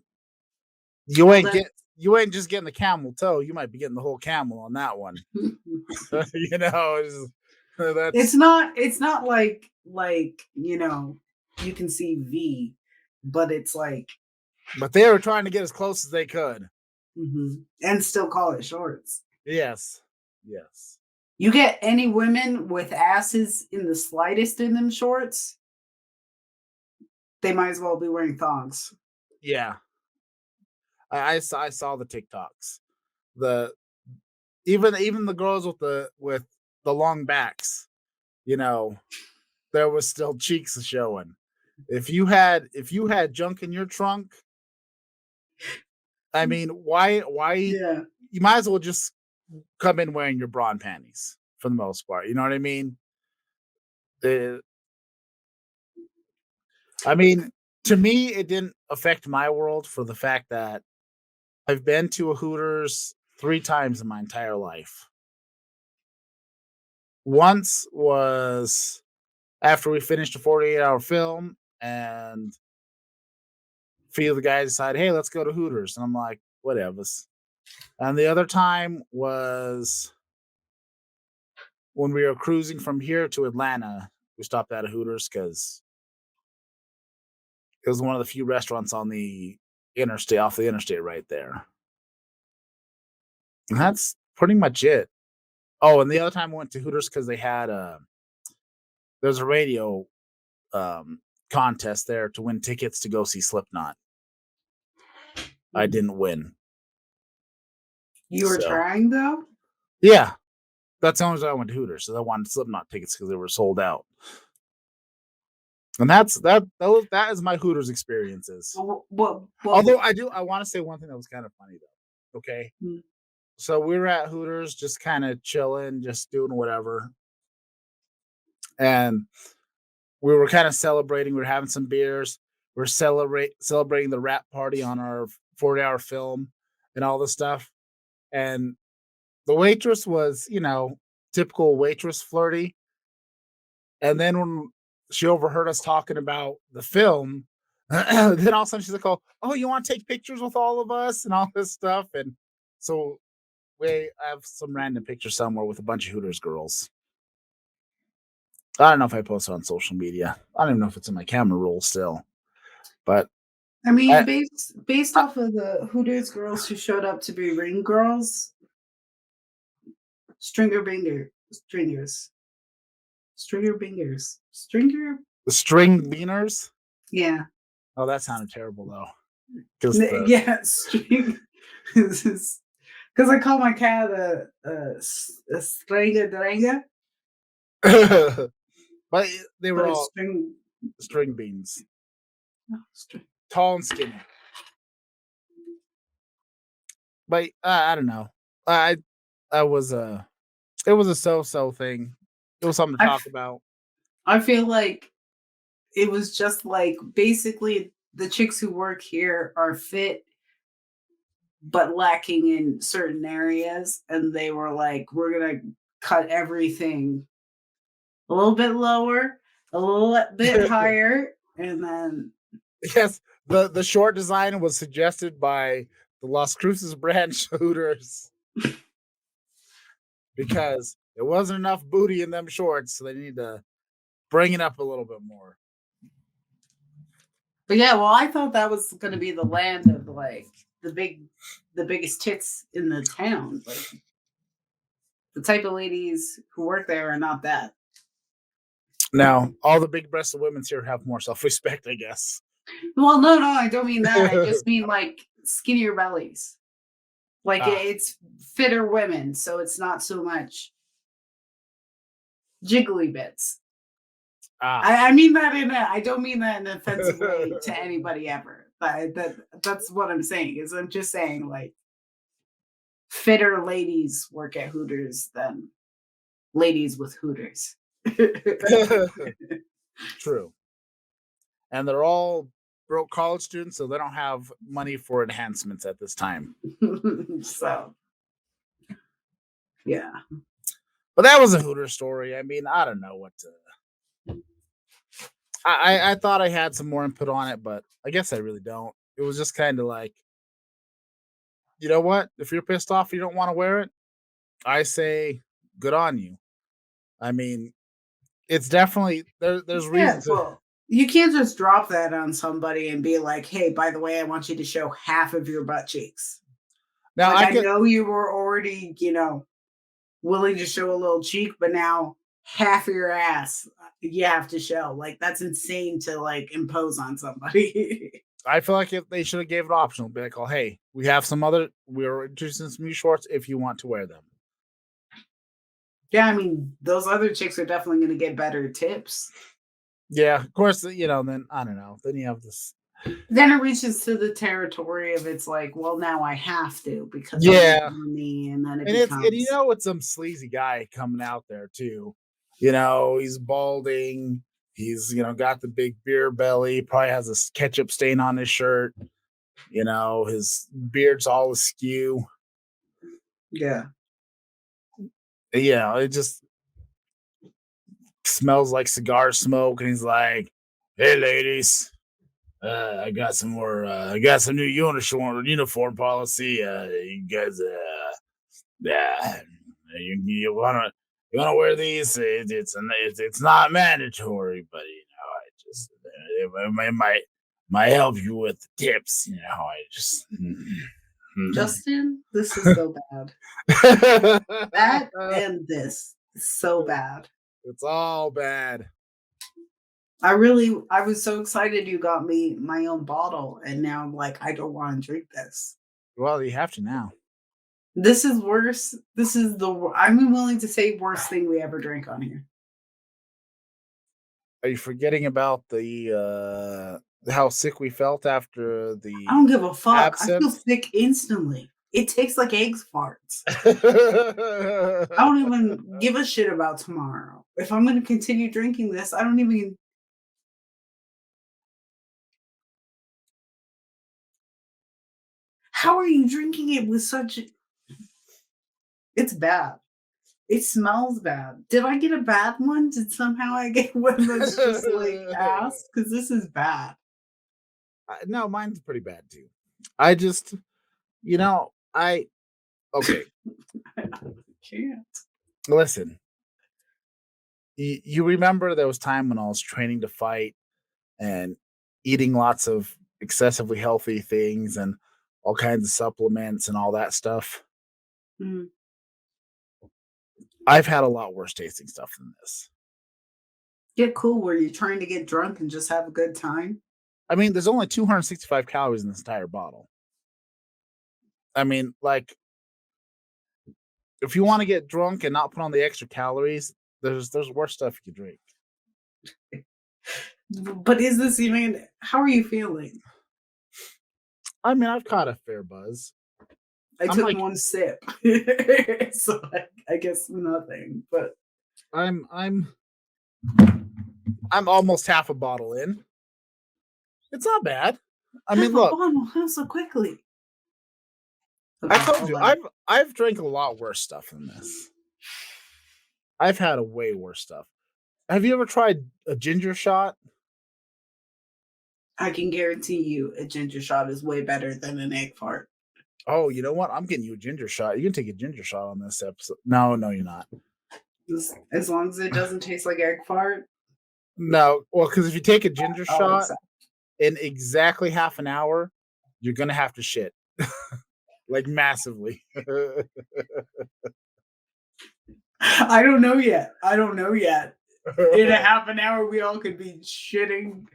you Well, ain't get you ain't just getting the camel toe. You might be getting the whole camel on that one. You know, it's that's not it's not like you can see V, but it's like but they were trying to get as close as they could. and still call it shorts. Yes. Yes. You get any women with asses in the slightest in them shorts, they might as well be wearing thongs. Yeah. I saw the TikToks. The even the girls with the long backs, you know, there was still cheeks showing. If you had junk in your trunk, I mean, why Yeah. you might as well just come in wearing your bra and panties for the most part. You know what I mean? Uh, I mean, to me, it didn't affect my world for the fact that I've been to a Hooters 3 times in my entire life. Once was after we finished a 48-hour film, and a few of the guys decided, hey, let's go to Hooters. And I'm like, whatever. And the other time was when we were cruising from here to Atlanta. We stopped at a Hooters because it was one of the few restaurants on the interstate, off the interstate right there. And that's pretty much it. Oh, and the other time I went to Hooters because they had there's a radio contest there to win tickets to go see Slipknot. I didn't win. You were So trying though? yeah, that's the only reason I went to Hooters. So I wanted Slipknot tickets because they were sold out. And that is my Hooters experiences. What Although I want to say one thing that was kind of funny though. Okay. Mm. So we were at Hooters just kind of chilling, just doing whatever. And we were kind of celebrating. We were having some beers. We are celebrating the rap party on our 40-hour film and all this stuff. And the waitress was, typical waitress flirty. And then when she overheard us talking about the film, then all of a sudden she's like, "Oh, you want to take pictures with all of us and all this stuff?" And so we have some random picture somewhere with a bunch of Hooters girls. I don't know if I posted on social media. I don't even know if it's in my camera roll still. But I mean, I, based off of the Hooters girls who showed up to be ring girls, stringers, stringer. the string beaners. Yeah, Oh, that sounded terrible though. Because yeah, string. Because I call my cat a stringer dranga. but they were But it's all string beans, string. tall and skinny. But I don't know. I was it was a so thing. It was something to talk about. I feel like it was just like basically the chicks who work here are fit but lacking in certain areas, and they were like, we're gonna cut everything a little bit lower, a little bit higher, and then Yes, the short design was suggested by the Las Cruces branch Hooters because there wasn't enough booty in them shorts, so they need to bring it up a little bit more. but yeah, well, I thought that was gonna be the land of like the biggest tits in the town. Like The type of ladies who work there are not that. Now, all the big breasted women here have more self respect, I guess. Well, no, I don't mean that. I just mean like skinnier bellies. Like Ah, it's fitter women, so it's not so much jiggly bits. ah. I mean that I don't mean that in an offensive way to anybody ever. That's what I'm saying. Is I'm just saying like fitter ladies work at Hooters than ladies with Hooters. True. And they're all broke college students, so they don't have money for enhancements at this time. So yeah. But that was a Hooter story. I mean, I don't know what to. I thought I had some more input on it, but I guess I really don't. It was just kind of like, you know what? If you're pissed off, you don't want to wear it. I say, good on you. I mean, it's definitely there's Yeah, reason to. well, you can't just drop that on somebody and be like, "Hey, by the way, I want you to show half of your butt cheeks." Now Like I I get know you were already, willing to show a little cheek, but now half of your ass you have to show. Like that's insane to like impose on somebody. I feel like if they should have gave it optional, be like, oh hey, we're introducing some new shorts if you want to wear them. Yeah, I mean, those other chicks are definitely going to get better tips. Yeah, of course, then I don't know. Then you have this. Then it reaches to the territory of it's like, well, now I have to because Yeah. I'm money, and then it And becomes it's some sleazy guy coming out there too. He's balding. He's got the big beer belly. Probably has a ketchup stain on his shirt. His beard's all askew. yeah. Yeah, it just smells like cigar smoke. And he's like, "Hey, ladies, I got some more. I got some new uniform policy. You guys, yeah, you wanna wear these? It's not mandatory, but I just it might help you with the tips. I just." Justin, this is so bad. That and this is so bad. It's all bad. I was so excited you got me my own bottle, and now I'm like, I don't want to drink this. Well, you have to now. This is worse. This is I'm willing to say worst thing we ever drank on here. Are you forgetting about the how sick we felt after the I don't give a fuck. I feel absinthe? sick instantly. It tastes like eggs farts. I don't even give a shit about tomorrow. If I'm going to continue drinking this, I don't even. How are you drinking it with such? It's bad. It smells bad. Did I get a bad one? Did somehow I get one that's just like ass? Because this is bad. No, mine's pretty bad too. I just, I okay. I can't. Listen, you remember there was time when I was training to fight and eating lots of excessively healthy things and all kinds of supplements and all that stuff. Mm. I've had a lot worse tasting stuff than this. Get cool. Were you trying to get drunk and just have a good time? I mean, there's only 265 calories in this entire bottle. I mean, like, if you want to get drunk and not put on the extra calories, there's worse stuff you can drink. But is this even? How are you feeling? I mean, I've caught a fair buzz. I I'm took like- one sip, so I guess nothing. But I'm almost half a bottle in. It's not bad. I mean, look, how so quickly? I told you, I've drank a lot worse stuff than this. I've had a way worse stuff. Have you ever tried a ginger shot? I can guarantee you a ginger shot is way better than an egg fart. Oh, you know what? I'm getting you a ginger shot. You can take a ginger shot on this episode. No, you're not. As long as it doesn't taste like egg fart. No, well, because if you take a ginger I'll shot accept. in exactly half an hour, you're gonna have to shit, like massively. I don't know yet. In a half an hour, we all could be shitting.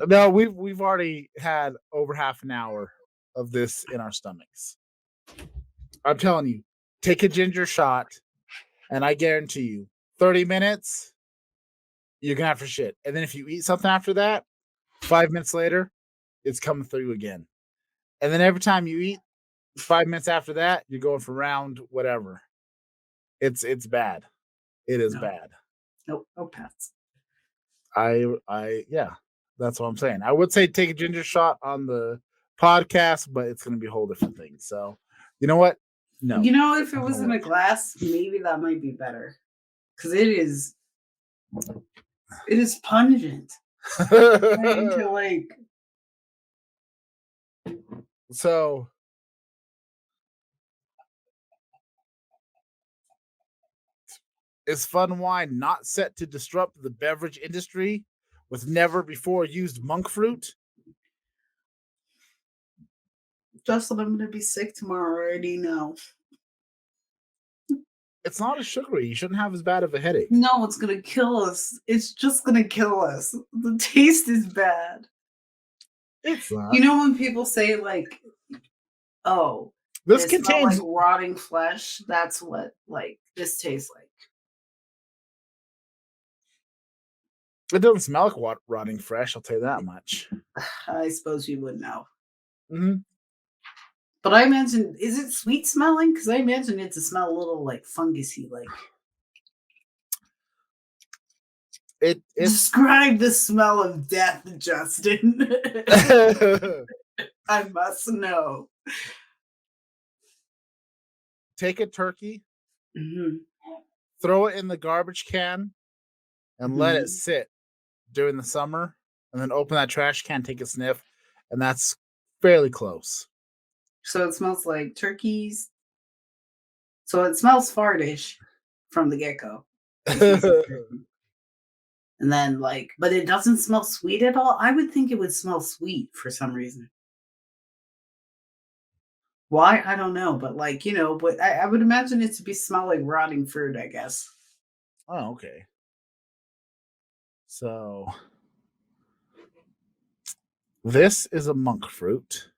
No, we've already had over half an hour of this in our stomachs. I'm telling you, take a ginger shot, and I guarantee you, 30 minutes, you're gonna have to shit. And then if you eat something after that, 5 minutes later, it's coming through again. And then every time you eat, 5 minutes after that, you're going for round whatever. It's bad. It is No. bad. Nope, no pets. Yeah, that's what I'm saying. I would say take a ginger shot on the podcast, but it's going to be a whole different thing. So, you know what? No. You know, if it Not was gonna in a work. glass, maybe that might be better. Because it is pungent. Trying to like So, is fun wine not set to disrupt the beverage industry with never before used monk fruit? Justin, I'm gonna be sick tomorrow. I already know. It's not as sugary. You shouldn't have as bad of a headache. No, it's gonna kill us. It's just gonna kill us. The taste is bad. It's not. You know when people say like, "Oh, This it smells contains. like rotting flesh." That's what like this tastes like. It doesn't smell like rotting fresh. I'll tell you that much. I suppose you would know. Mm-hmm. But I imagine, is it sweet smelling? Because I imagine it to smell a little like fungusy. Like, It's describe the smell of death, Justin. I must know. Take a turkey, Mhm. throw it in the garbage can, and let it Mhm. sit during the summer, and then open that trash can, take a sniff, and that's fairly close. So it smells like turkeys. So it smells fartish from the get go. And then like, but it doesn't smell sweet at all. I would think it would smell sweet for some reason. Why? I don't know. But like, but I would imagine it to be smell like rotting fruit, I guess. Oh, okay. So this is a monk fruit.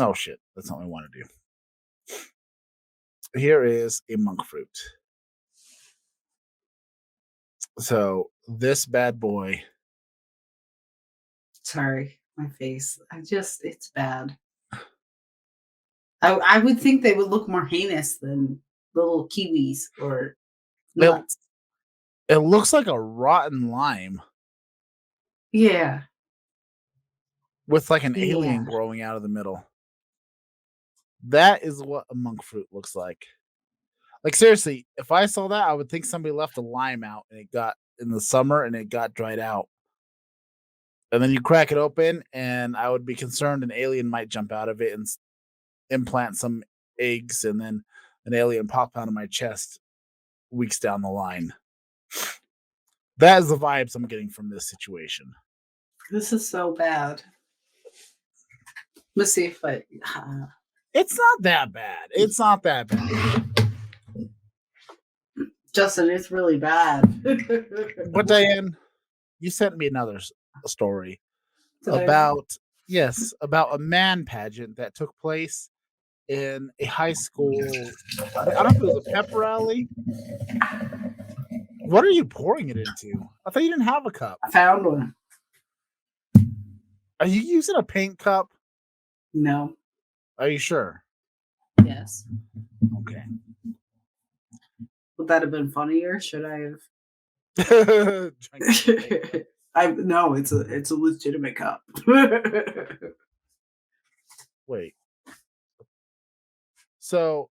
Oh shit, that's not what I want to do. Here is a monk fruit. So this bad boy. Sorry, my face. It's bad. I would think they would look more heinous than little kiwis or It, nuts. it looks like a rotten lime Yeah. with like an Yeah. alien growing out of the middle. That is what a monk fruit looks like. Like seriously, if I saw that, I would think somebody left a lime out and it got in the summer and it got dried out. And then you crack it open, and I would be concerned an alien might jump out of it and implant some eggs, and then an alien pop out of my chest weeks down the line. That is the vibes I'm getting from this situation. This is so bad. Let's see if I. It's not that bad. It's not that bad. Justin, it's really bad. But Diane, you sent me another story Did I? about about a man pageant that took place in a high school. I don't know if it was a pep rally. What are you pouring it into? I thought you didn't have a cup. I found one. Are you using a paint cup? No. Are you sure? Yes. Okay. Would that have been funnier? Should I have? Drinking No, it's a legitimate cup. Wait. So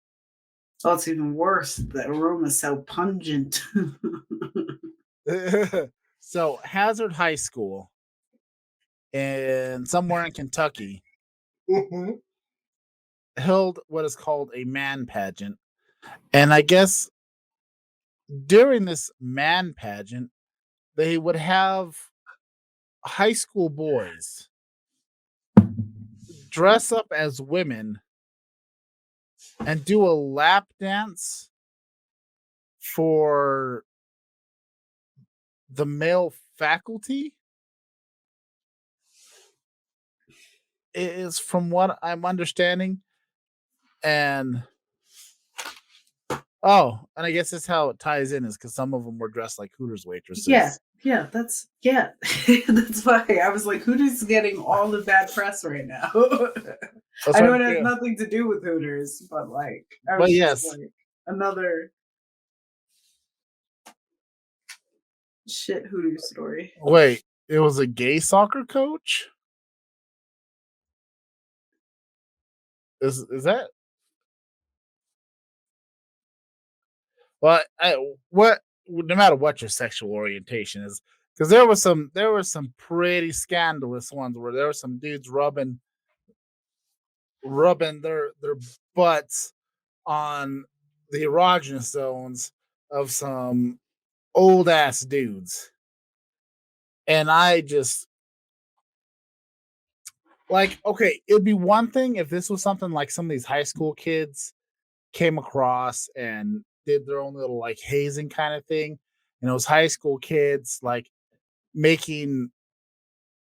Oh, it's even worse. The aroma is so pungent. so Hazard High School in somewhere in Kentucky held what is called a man pageant. And I guess during this man pageant, they would have high school boys dress up as women and do a lap dance for the male faculty is from what I'm understanding. And and I guess that's how it ties in is because some of them were dressed like Hooters Yeah, waitresses. that's that's why I was like, Hooters is getting all the bad press right now. That's I what know I'm it has saying. nothing to do with Hooters, but like, I But was just yes, like, another shit Hooters story. wait, it was a gay soccer coach? Is that well? What no matter what your sexual orientation is, because there were some pretty scandalous ones where there were some dudes rubbing their butts on the erogenous zones of some old ass dudes, and I just like okay, it'd be one thing if this was something like some of these high school kids came across and did their own little like hazing kind of thing. And those high school kids like making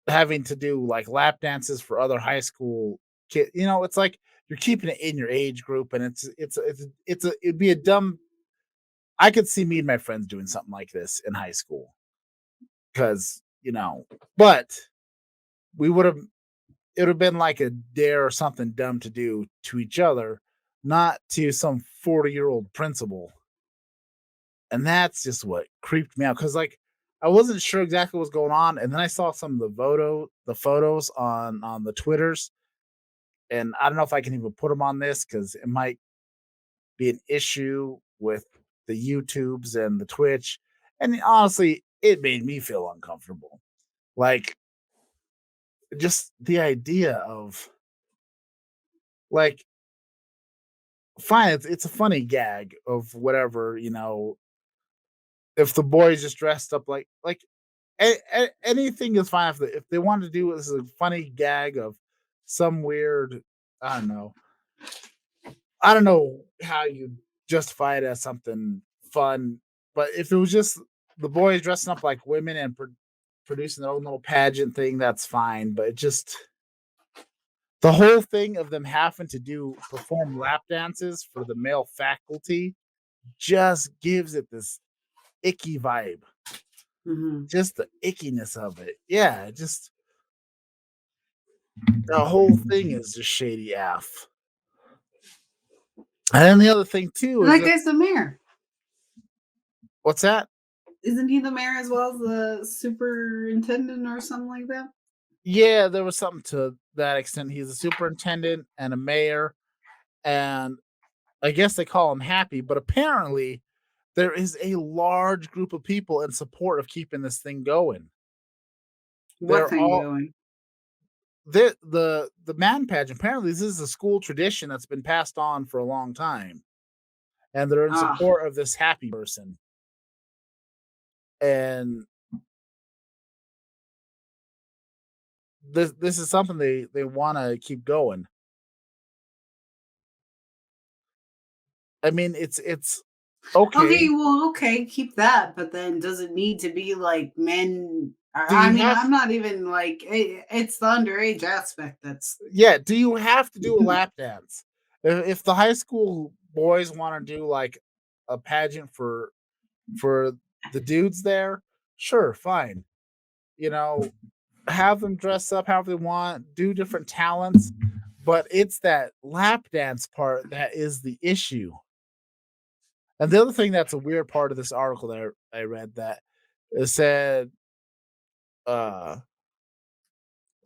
having to do like lap dances for other high school kids. It's like you're keeping it in your age group, and it'd be a dumb. I could see me and my friends doing something like this in high school because but we would have it would have been like a dare or something dumb to do to each other, not to some 40-year-old principal. And that's just what creeped me out because like I wasn't sure exactly what was going on, and then I saw some of the photos on the Twitters, and I don't know if I can even put them on this because it might be an issue with the YouTubes and the Twitch, and honestly, it made me feel uncomfortable. Like just the idea of like fine, it's a funny gag of whatever if the boys just dressed up like anything is fine if they want to do this is a funny gag of some weird I don't know I don't know how you justify it as something fun, but if it was just the boys dressing up like women and producing their own little pageant thing, that's fine. But it just the whole thing of them having to perform lap dances for the male faculty just gives it this icky vibe. Hmm. Just the ickiness of it. Yeah, just the whole thing is just shady AF. And then the other thing too is That just guy's the mayor. what's that? Isn't he the mayor as well as the superintendent or something like that? Yeah, there was something to that extent. He's a superintendent and a mayor, and I guess they call him happy, but apparently there is a large group of people in support of keeping this thing going. What They're thing all going? the man pageant. Apparently, this is a school tradition that's been passed on for a long time, and they're in Ah, support of this happy person. And this is something they want to keep going. I mean, it's okay. okay. Well, okay, keep that. But then, does it need to be like men? Do I you mean, have I'm not even like it's the underage aspect that's. Yeah, do you have to do a lap dance? If the high school boys want to do like a pageant for the dudes there, sure, fine. You know, have them dress up however they want, do different talents, but it's that lap dance part that is the issue. And the other thing that's a weird part of this article that I read that it said uh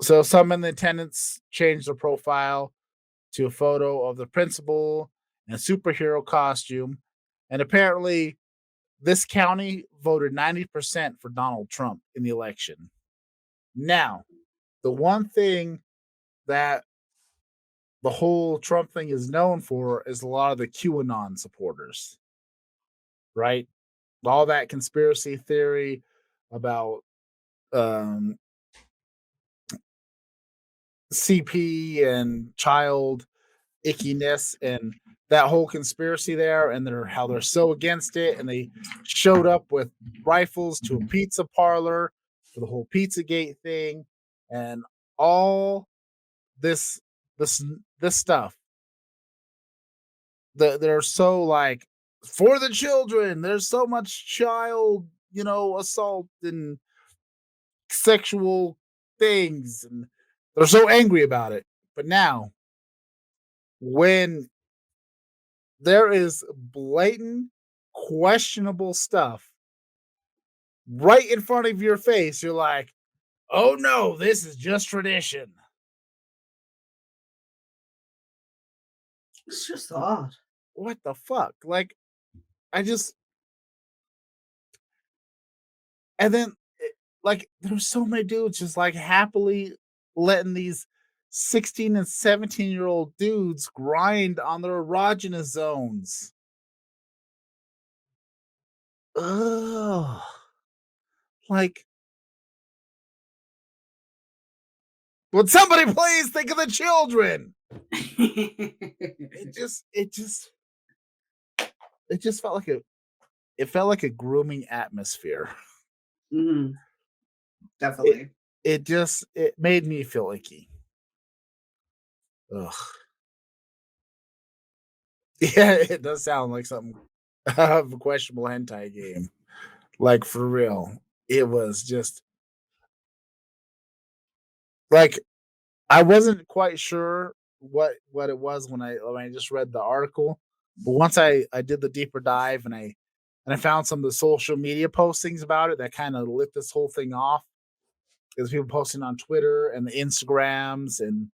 so some in the attendance changed their profile to a photo of the principal in a superhero costume. And apparently, this county voted 90% for Donald Trump in the election. Now, the one thing that the whole Trump thing is known for is a lot of the QAnon supporters, right? All that conspiracy theory about um, CP and child ickiness and that whole conspiracy there, and how they're so against it, and they showed up with rifles to a pizza parlor for the whole Pizzagate thing, and all this this this stuff. They're so like for the children. There's so much child, assault and sexual things, and they're so angry about it. But now, when there is blatant, questionable stuff right in front of your face, you're like, oh no, this is just tradition. It's just odd. What the fuck? Like, I just, and then, like, there's so many dudes just like happily letting these 16 and 17-year-old dudes grind on their erogenous zones. Ugh. Like, would somebody please think of the children? It just, it just, it just felt like a grooming atmosphere. Mhm. Definitely. It made me feel icky. Ugh. Yeah, it does sound like something of a questionable hentai game. Like, for real. It was just like, I wasn't quite sure what it was when I just read the article, but once I did the deeper dive, and I found some of the social media postings about it that kind of lit this whole thing off. There's people posting on Twitter and the Instagrams and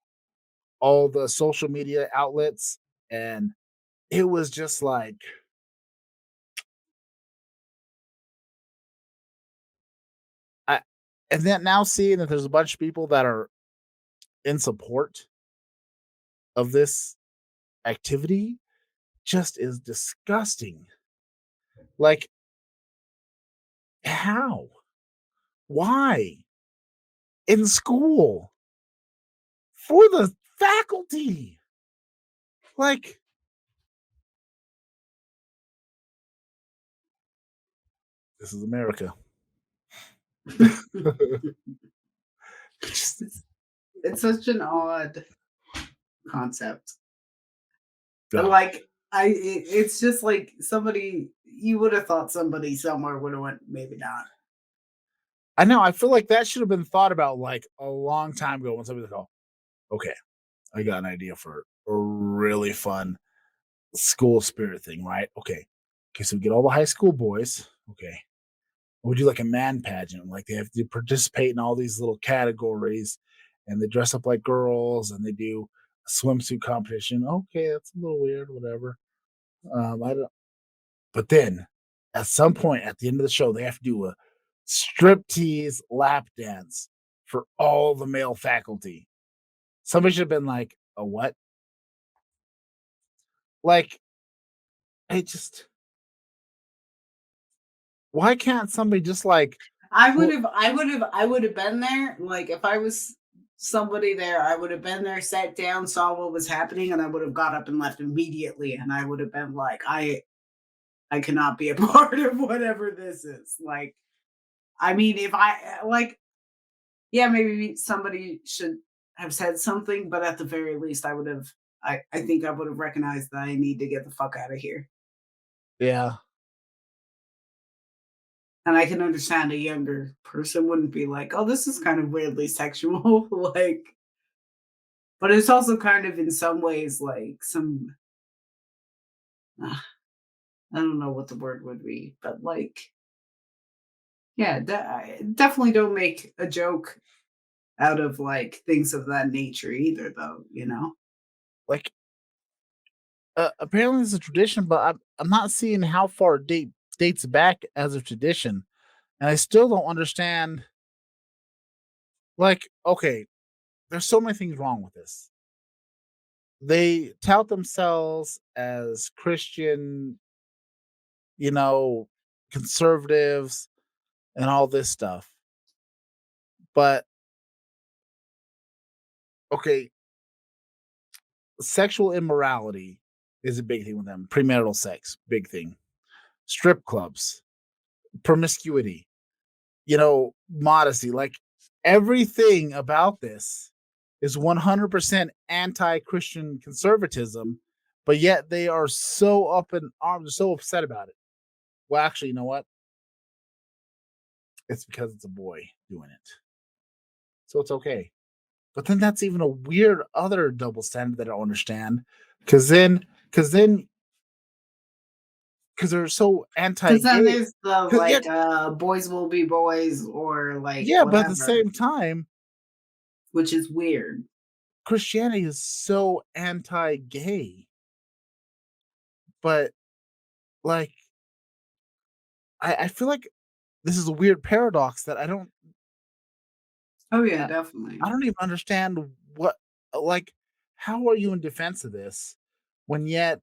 all the social media outlets, and it was just like, I and then now seeing that there's a bunch of people that are in support of this activity just is disgusting. Like, how? Why? In school? For the faculty? Like, this is America. Just, It's such an odd concept. And ugh. like it's just like somebody you would have thought somebody somewhere would have went, maybe not. I know. I feel like that should have been thought about like a long time ago when somebody's like, oh, okay, I got an idea for a really fun school spirit thing, right? Okay. Okay, so we get all the high school boys. Okay. We do like a man pageant. Like, they have to participate in all these little categories, and they dress up like girls, and they do a swimsuit competition. Okay, that's a little weird, whatever. I don't, but then at some point at the end of the show, they have to do a striptease lap dance for all the male faculty. Somebody should have been like, a what? Like, I just, why can't somebody just like, I would have been there. Like if I was somebody there, I would have been there, sat down, saw what was happening, and I would have got up and left immediately. And I would have been like, I cannot be a part of whatever this is. Like, I mean, if I like, yeah, maybe somebody should have said something, but at the very least, I would have. I think I would have recognized that I need to get the fuck out of here. yeah, And I can understand a younger person wouldn't be like, "Oh, this is kind of weirdly sexual." Like, but it's also kind of in some ways like some uh, I don't know what the word would be, but like, yeah, I definitely don't make a joke out of like things of that nature either, though. You know. like, apparently it's a tradition, but I'm not seeing how far it dates back as a tradition, and I still don't understand. Like, okay, there's so many things wrong with this. They tout themselves as Christian, you know, conservatives and all this stuff. But okay, sexual immorality is a big thing with them. Premarital sex, big thing. Strip clubs, promiscuity, modesty. Like everything about this is 100% anti-Christian conservatism, but yet they are so up in arms, so upset about it. Well, actually, you know what? It's because it's a boy doing it. So it's okay. But then that's even a weird other double standard that I don't understand. Because they're so Because anti-gay. then there's the Yeah, boys will be boys or like yeah, but at the whatever, same time, which is weird. Christianity is so anti-gay. But like, I feel like this is a weird paradox that Oh yeah, definitely. I don't even understand what, like, how are you in defense of this when yet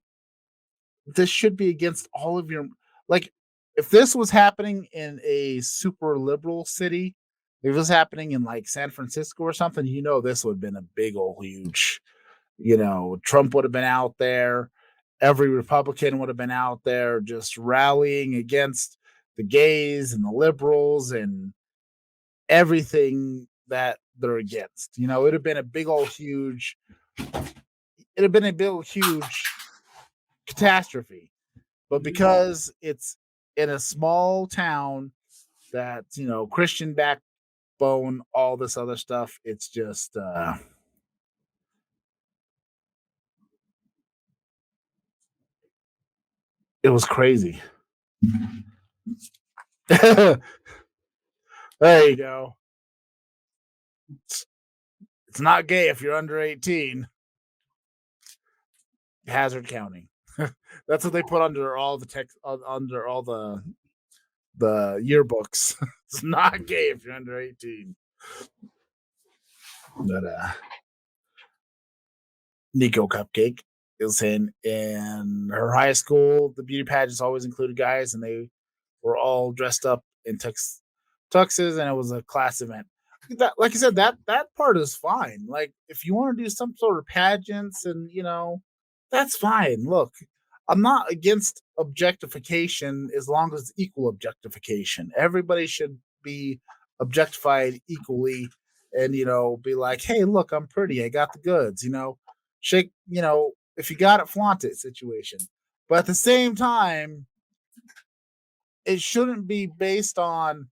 this should be against all of your, like, if this was happening in a super liberal city, if it was happening in like San Francisco or something, this would have been a big old huge, Trump would have been out there, every Republican would have been out there just rallying against the gays and the liberals and everything that they're against. It'd have been a big old huge, catastrophe. But because it's in a small town that's, Christian backbone, all this other stuff, it's just it was crazy. There you go. It's not gay if you're under 18. Hazard counting. That's what they put under all the text, under all the yearbooks. It's not gay if you're under 18. But Nico Cupcake is saying in her high school, the beauty pageants always included guys, and they were all dressed up in tuxes, and it was a class event. That, like I said, that part is fine. Like if you want to do some sort of pageants, and that's fine. Look, I'm not against objectification as long as it's equal objectification. Everybody should be objectified equally, and be like, hey, look, I'm pretty, I got the goods. Shake, if you got it, flaunt it situation. But at the same time, it shouldn't be based on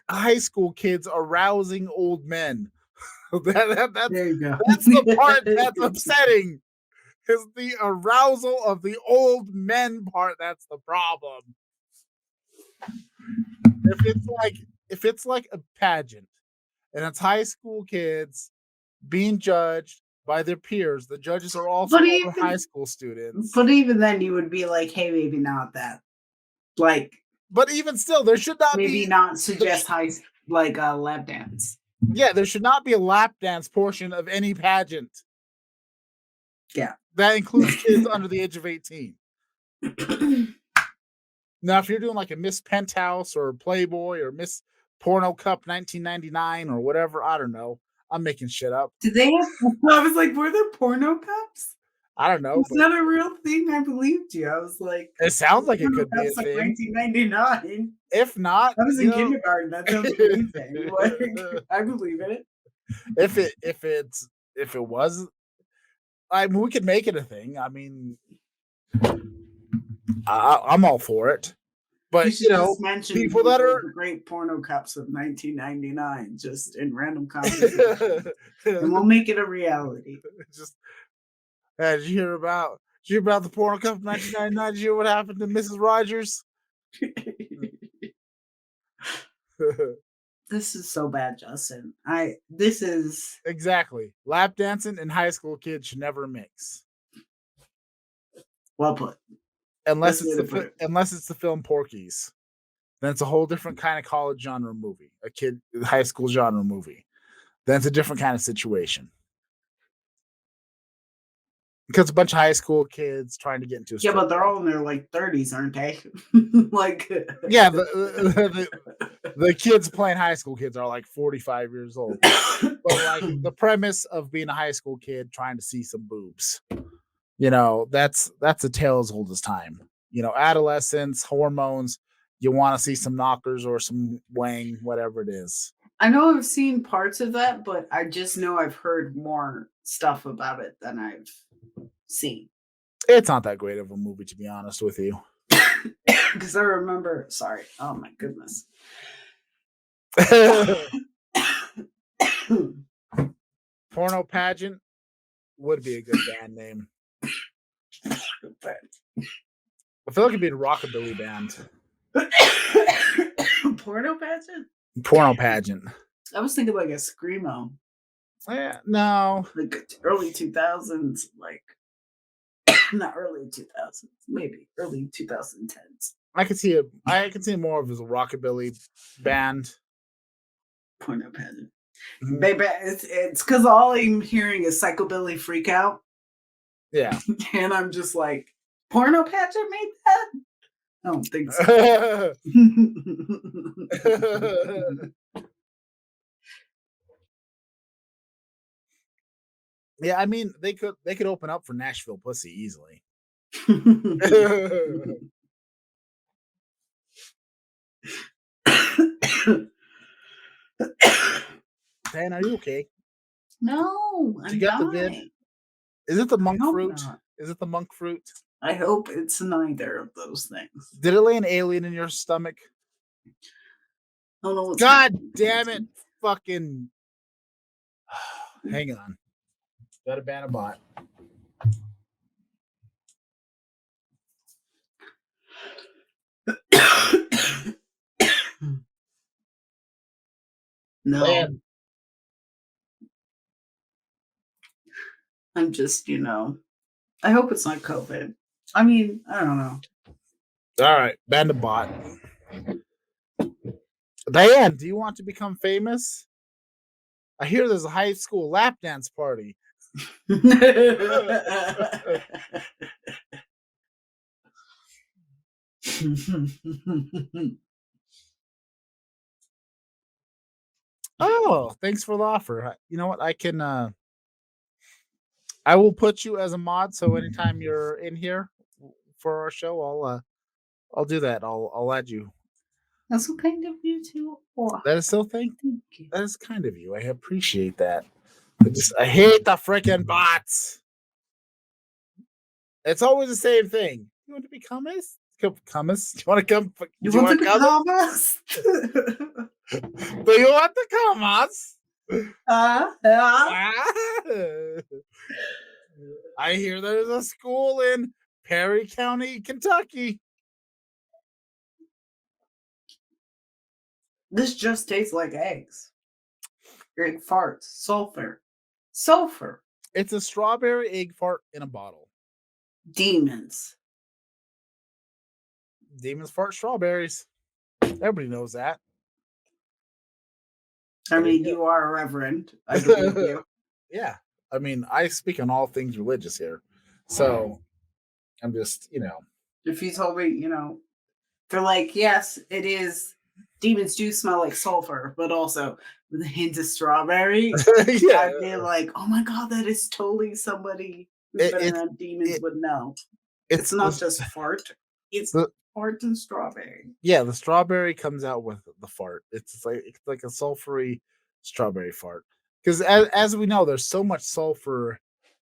high school kids arousing old men. There you go. That's the part that's upsetting. Is the arousal of the old men part that's the problem. If it's like a pageant and it's high school kids being judged by their peers, the judges are also high school students. But even then, you would be like, hey, maybe not that. Like, but even still, there should not maybe not suggest a lap dance. Yeah, there should not be a lap dance portion of any pageant. Yeah. That includes kids under the age of 18. Now, if you're doing like a Miss Penthouse or Playboy or Miss Porno Cup 1999 or whatever, I don't know. I'm making shit up. Did they have? I was like, were there porno cups? I don't know. Is that a real thing? I believed you. I was like, it sounds like it could be a thing. 1999. If not, I was in kindergarten. That sounds amazing. Like, I believe in it. If it was, I mean, we could make it a thing. I mean, I'm all for it. But people that are the great porno cups of 1999, just in random conversation, and we'll make it a reality. Just, did you hear about the porno cup of 1999? Did you hear what happened to Mrs. Rogers? This is so bad, Justin. This is exactly lap dancing and high school kids should never mix. Well put. Unless it's the film Porky's, then it's a whole different kind of college genre movie, high school genre movie. Then it's a different kind of situation. Because a bunch of high school kids trying to get into but they're all in their like 30s, aren't they? Like yeah, The kids playing high school kids are like 45 years old. But like the premise of being a high school kid trying to see some boobs, that's a tale as old as time. Adolescence, hormones. You want to see some knockers or some wang, whatever it is. I know I've seen parts of that, but I just know I've heard more stuff about it than I've seen. It's not that great of a movie, to be honest with you. Because I remember, sorry, oh my goodness. Porno Pageant would be a good band name. I feel like it'd be a rockabilly band. Porno Pageant? Porno Pageant. I was thinking like a screamo. Yeah, no. Like early 2000s, like not early 2000s, maybe early 2010s. I could see more of as a rockabilly band. Porno Pageant. Mm-hmm. Baby, it's because all I'm hearing is Psychobilly Freak Out. Yeah. And I'm just like, Porno Pageant made that? I don't think so. Yeah, I mean they could open up for Nashville Pussy easily. Dan, are you okay? No, I'm not. Is it the monk fruit? Not. Is it the monk fruit? I hope it's neither of those things. Did it lay an alien in your stomach? I don't know what's God damn it! Fucking hang on. Got to ban a bot. No. Man. I'm just, I hope it's not COVID. I mean, I don't know. All right, ban the bot. Diane, do you want to become famous? I hear there's a high school lap dance party. Oh, thanks for the offer. You know what? I will put you as a mod, so anytime you're in here for our show, I'll do that. I'll add you. That's so kind of you too. Oh, that is so thank you. That is kind of you. I appreciate that. I hate the freaking bots. It's always the same thing. You want to become us? Come-us? You want to come? You want to become us? Do you want to come us? I hear there's a school in Perry County, Kentucky. This just tastes like eggs. Egg farts. Sulfur. It's a strawberry egg fart in a bottle. Demons fart strawberries. Everybody knows that. I mean, you are a reverend. I believe you. Yeah. I mean, I speak on all things religious here. So I'm just, If you told me, they're like, yes, it is. Demons do smell like sulfur, but also with a hint of strawberry. Yeah. I'd be like, oh my God, that is totally somebody who's been around demons would know. It's not just fart. It's fart and strawberry. Yeah, the strawberry comes out with the fart. It's like a sulfury strawberry fart. Because as we know, there's so much sulfur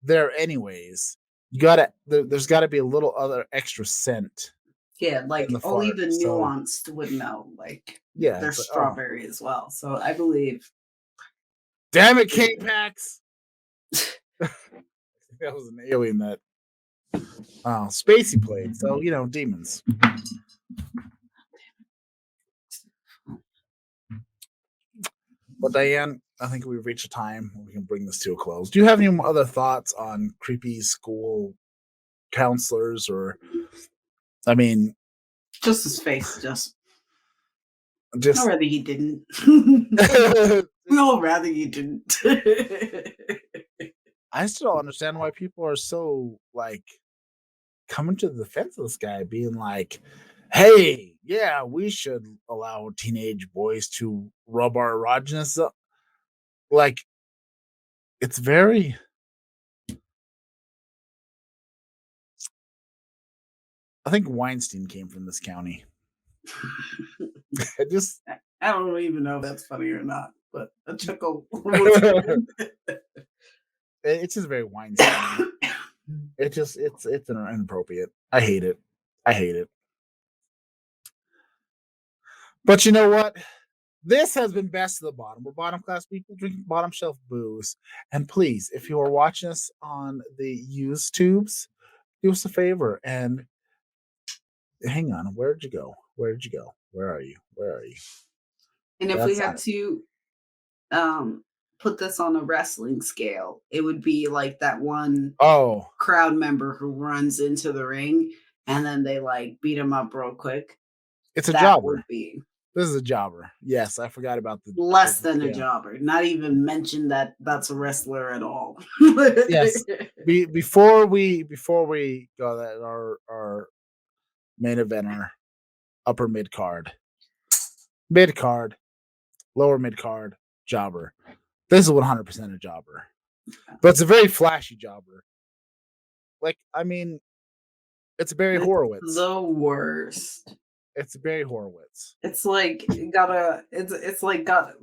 there anyways. There's gotta be a little other extra scent. Yeah, like only the nuanced would know. Like, yeah, there's strawberry as well. So I believe. Damn it, King Pax! That was an alien that Spacey played. So demons. But Diane, I think we've reached a time where we can bring this to a close. Do you have any other thoughts on creepy school counselors, or? I mean, just his face, just. I'd rather he didn't. We all rather he didn't. I still don't understand why people are so coming to the defense of this guy, being like, hey, yeah, we should allow teenage boys to rub our erogenous up. Like, it's very. I think Weinstein came from this county. I just. I don't even know if that's funny or not, but a chuckle was It's just very Weinstein. It's inappropriate. I hate it. I hate it. But you know what? This has been Best of the Bottom. We're bottom class people drinking bottom shelf booze. And please, if you are watching us on the YouTubes, do us a favor and hang on. Where'd you go? Where'd you go? Where are you? Where are you? And if we That's had not it. to put this on a wrestling scale, it would be like that one Oh, crowd member who runs into the ring and then they like beat him up real quick. it's a That jobber. would be This is a jobber. Yes, I forgot about the less than a yeah. jobber. Not even mention that that's a wrestler at all. Yes. Before we go that our main eventer, upper mid card, lower mid card, jobber. This is 100% a jobber, but it's a very flashy jobber. Like, I mean, it's Barry It's Horowitz. the worst. It's Barry Horowitz. It's like it's like got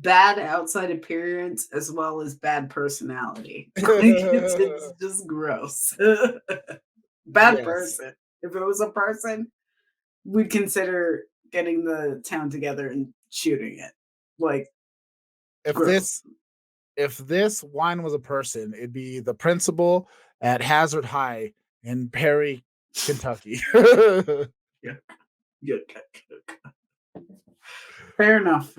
bad outside appearance as well as bad personality. Like, it's just gross. Bad Yes. person. If it was a person, we'd consider getting the town together and shooting it. Like, If gross. this wine was a person, it'd be the principal at Hazard High in Perry, Kentucky. Yuck. Fair enough.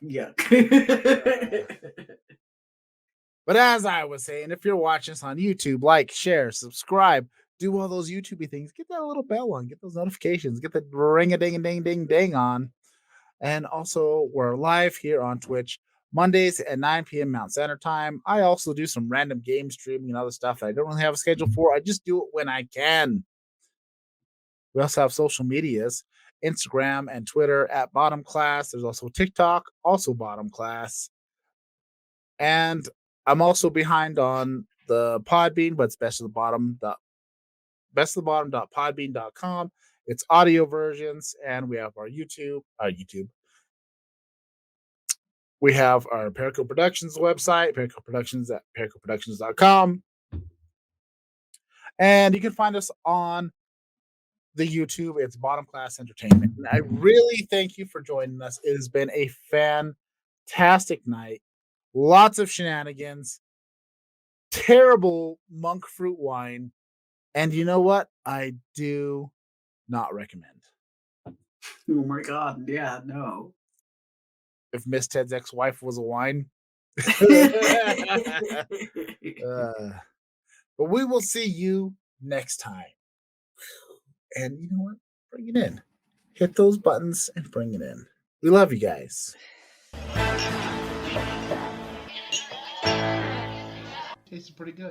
Yuck. But as I was saying, if you're watching us on YouTube, like, share, subscribe, do all those YouTubey things. Get that little bell on, get those notifications, get the ring a ding a ding ding ding on. And also, we're live here on Twitch Mondays at 9 p.m. Mountain Standard Time. I also do some random game streaming and other stuff that I don't really have a schedule for. I just do it when I can. We also have social medias, Instagram and Twitter at Bottom Class. There's also TikTok, also Bottom Class. And I'm also behind on the Podbean, but it's bestofthebottom.podbean.com. It's audio versions, and we have our YouTube. We have our Perico Productions website, Perico Productions at pericoproductions.com. And you can find us on the YouTube. It's Bottom Class Entertainment. And I really thank you for joining us. It has been a fantastic night. Lots of shenanigans. Terrible monk fruit wine. And you know what? I do not recommend. Oh my god, yeah, no. If Miss Ted's ex-wife was a wine. But we will see you next time. And you know what? Bring it in. Hit those buttons and bring it in. We love you guys. Tastes pretty good.